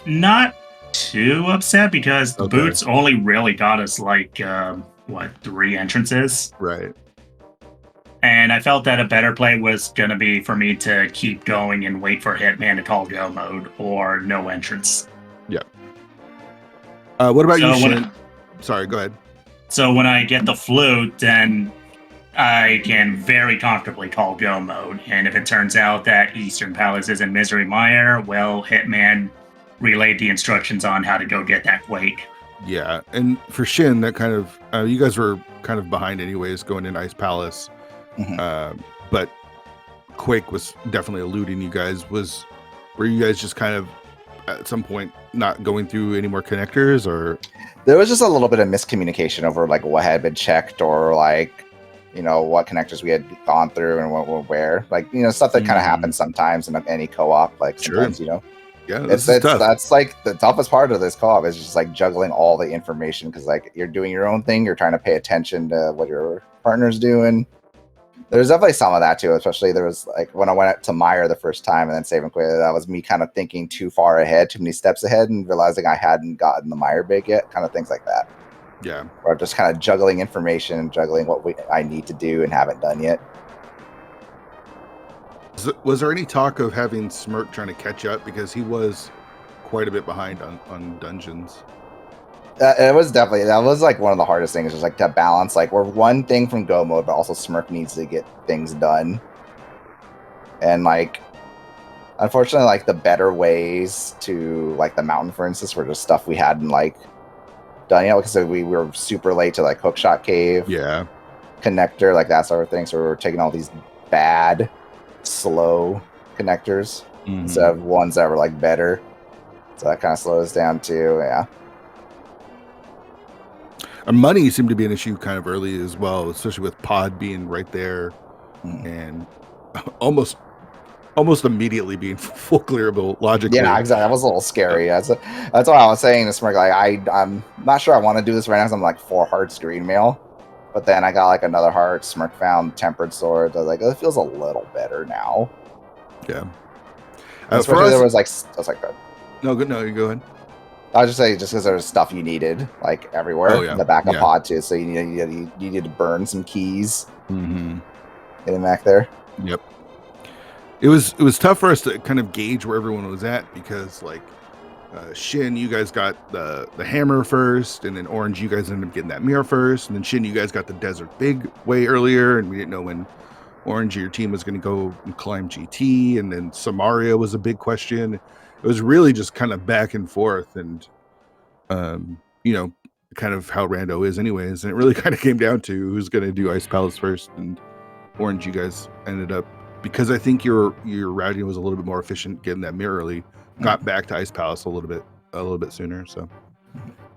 Not too upset, because the Okay. boots only really got us like 3 entrances, Right. and I felt that a better play was gonna be for me to keep going and wait for Hitman to call go mode or no entrance. What about So you, when Shin? Sorry, go ahead. So when I get the flute, then I can very comfortably call go mode. And if it turns out that Eastern Palace is in Misery Mire, well, Hitman relayed the instructions on how to go get that Quake. Yeah, and for Shin, that kind of you guys were kind of behind anyways going in Ice Palace, but Quake was definitely eluding you guys. Were you guys just kind of at some point not going through any more connectors, or There was just a little bit of miscommunication over like what had been checked, or like, you know, what connectors we had gone through and what where, like, you know, stuff that kind of happens sometimes in any co-op. Like sometimes, you know, yeah, it's tough. that's like the toughest part of this co-op is just like juggling all the information, because like you're doing your own thing, you're trying to pay attention to what your partner's doing. There's definitely some of that too, especially there was like when I went to Meyer the first time and then Save and Quit, that was me kind of thinking too far ahead, too many steps ahead, and realizing I hadn't gotten the Meyer big yet, kind of things like that. Yeah. Or just kind of juggling information and juggling what I need to do and haven't done yet. Was there any talk of having Smirk trying to catch up, because he was quite a bit behind on dungeons? It was definitely, that was like one of the hardest things, just like to balance, like we're one thing from go mode, but also Smirk needs to get things done. And like, unfortunately, like the better ways to like the mountain, for instance, were just stuff we hadn't like done yet, because we were super late to like Hookshot Cave, Yeah. connector, like that sort of thing. So we were taking all these bad, slow connectors instead of ones that were like better. So that kind of slowed us down too. Yeah. Money seemed to be an issue kind of early as well, especially with Pod being right there and almost immediately being full clearable logically. Yeah, exactly. That was a little scary. That's what I was saying to Smirk. Like, I'm not sure I want to do this right now, because I'm like 4 hearts green mail. But then I got like another heart. Smirk found Tempered Swords. I was like, oh, it feels a little better now. Yeah. Especially there was like, I was like, good. No, good. No, you go ahead. I was just saying, just because there was stuff you needed like everywhere in the backup pod too. So you needed to burn some keys. Get him back there. Yep. It was tough for us to kind of gauge where everyone was at, because like Shin, you guys got the hammer first, and then Orange, you guys ended up getting that mirror first, and then Shin, you guys got the desert big way earlier, and we didn't know when Orange, your team, was going to go and climb GT, and then Samaria was a big question. It was really just kind of back and forth, and you know, kind of how Rando is anyways, and it really kind of came down to who's going to do Ice Palace first, and Orange, you guys ended up, because I think your routing was a little bit more efficient getting that mirror early, got back to Ice Palace a little bit sooner. So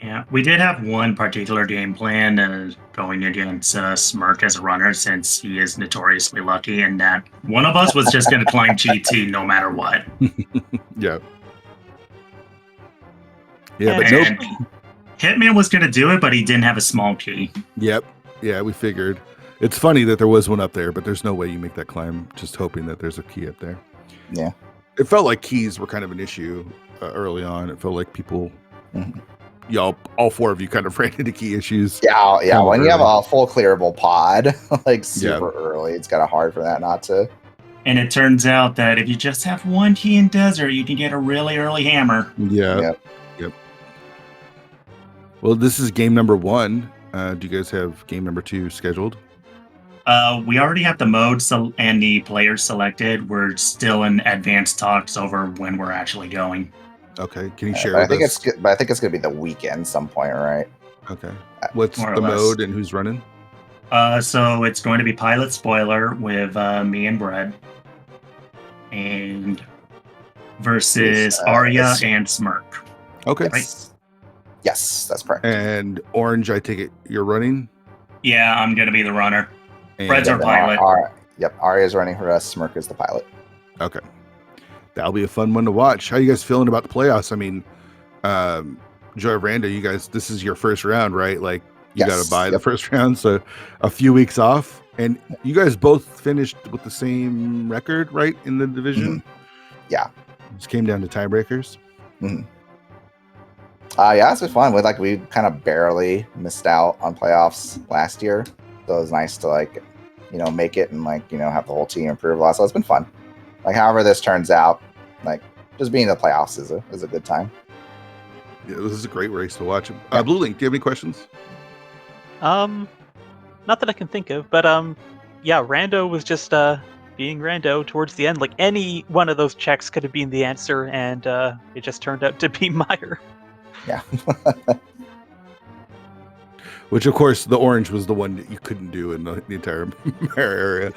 yeah, we did have one particular game plan going against Smirk as a runner, since he is notoriously lucky, and that one of us was just going to climb GT no matter what. Yeah, but nope. Hitman was going to do it, but he didn't have a small key. Yep. Yeah, we figured. It's funny that there was one up there, but there's no way you make that climb just hoping that there's a key up there. Yeah. It felt like keys were kind of an issue early on. It felt like people, y'all, all 4 of you kind of ran into key issues. Yeah. When you have a full clearable pod, like super early, it's kind of hard for that not to. And it turns out that if you just have 1 key in desert, you can get a really early hammer. Yeah. Yep. Well, this is game number 1. Do you guys have game number 2 scheduled? We already have the mode and the players selected. We're still in advanced talks over when we're actually going. Okay. Can you share But I with think us? but I think it's gonna be the weekend some point, right? Okay. What's More or the less. mode and who's running? So it's going to be Pilot Spoiler with me and Brett, and versus Arya and Smirk. Okay. Yes, that's correct. And Orange, I take it you're running? Yeah, I'm going to be the runner. And Fred's our pilot. Yep, Arya's running for us. Smirk is the pilot. Okay. That'll be a fun one to watch. How you guys feeling about the playoffs? I mean, Joy of Rando, you guys, this is your first round, right? Like, you got to buy the first round, so a few weeks off. And you guys both finished with the same record, right, in the division? Mm-hmm. Yeah. Just came down to tiebreakers. Mm-hmm. Yeah, it's been fun. We kind of barely missed out on playoffs last year, so it was nice to make it and have the whole team improve a lot. So it's been fun. However this turns out, just being in the playoffs is a good time. Yeah, this is a great race to watch. Blue Link, do you have any questions? Not that I can think of, but yeah, Rando was just being Rando towards the end. Any one of those checks could have been the answer, and it just turned out to be Meyer. Yeah. Which, of course, the orange was the one that you couldn't do in the entire area.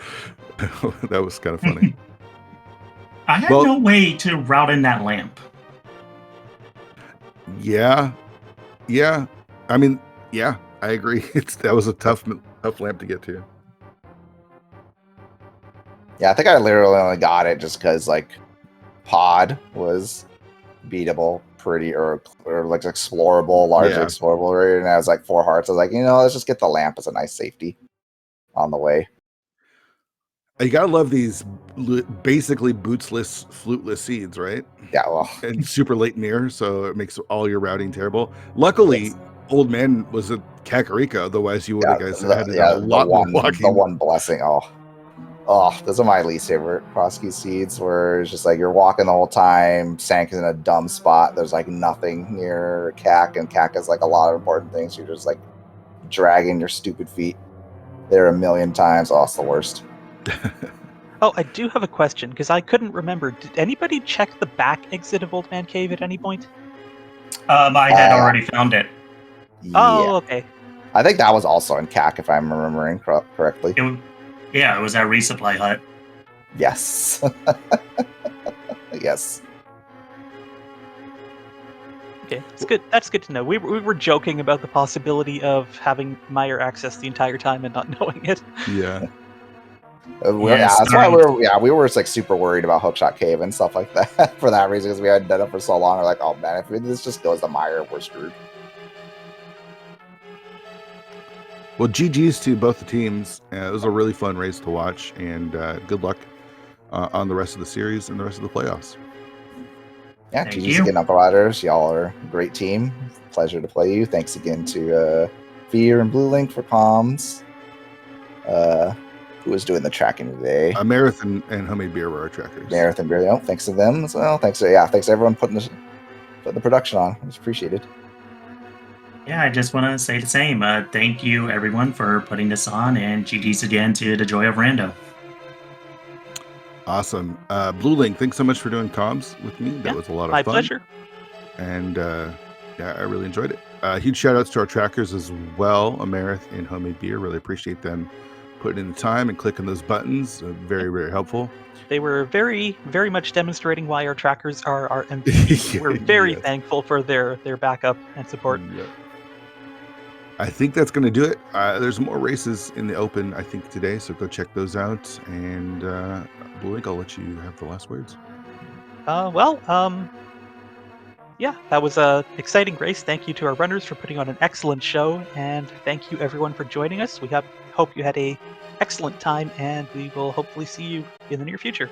That was kind of funny. I had no way to route in that lamp. Yeah. I mean, yeah, I agree. That was a tough lamp to get to. Yeah, I think I literally only got it just because Pod was beatable, pretty or explorable, largely explorable, right? And I was 4 hearts. I was let's just get the lamp as a nice safety on the way. You gotta love these basically bootsless, fluteless seeds, right? Yeah, well, and super late in the year, so it makes all your routing terrible. Luckily, Old Man was a Kakariko, otherwise you would have guys had a lot more blocking. The one blessing. Oh, those are my least favorite cross-key seeds, where it's just you're walking the whole time, Sank is in a dumb spot, there's nothing near Kak, and Kak is a lot of important things. You're just dragging your stupid feet there a million times. Oh, it's the worst. Oh, I do have a question, because I couldn't remember. Did anybody check the back exit of Old Man Cave at any point? I had already found it. Oh, okay. I think that was also in Kak, if I'm remembering correctly. It was that resupply hut. Yes. Yes. Okay, that's good. That's good to know. We were joking about the possibility of having Meyer access the entire time and not knowing it. Yeah. That's why we were super worried about Hookshot Cave and stuff like that for that reason, because we hadn't done it for so long. We're oh man, if this just goes to Meyer, we're screwed. Well, GG's to both the teams. It was a really fun race to watch, and good luck on the rest of the series and the rest of the playoffs. Yeah, GG's again, Upper Riders. Y'all are a great team. Pleasure to play you. Thanks again to Fear and Blue Link for comms. Who was doing the tracking today? Marathon and Homemade Beer were our trackers. Marathon Beer, thanks to them as well. Thanks to everyone putting the production on. It's appreciated. Yeah, I just want to say the same. Thank you, everyone, for putting this on, and GG's again to the Joy of Rando. Awesome. Blue Link, thanks so much for doing comms with me. That was a lot of fun. My pleasure. And I really enjoyed it. Huge shout outs to our trackers as well, Amerith and Homemade Beer. Really appreciate them putting in the time and clicking those buttons. Very, very helpful. They were very, very much demonstrating why our trackers are our MVP. We're very thankful for their backup and support. Yeah. I think that's going to do it. There's more races in the open, I think, today, so go check those out. And Blue Link, I'll let you have the last words. Yeah, that was an exciting race. Thank you to our runners for putting on an excellent show, and thank you everyone for joining us. We hope you had an excellent time, and we will hopefully see you in the near future.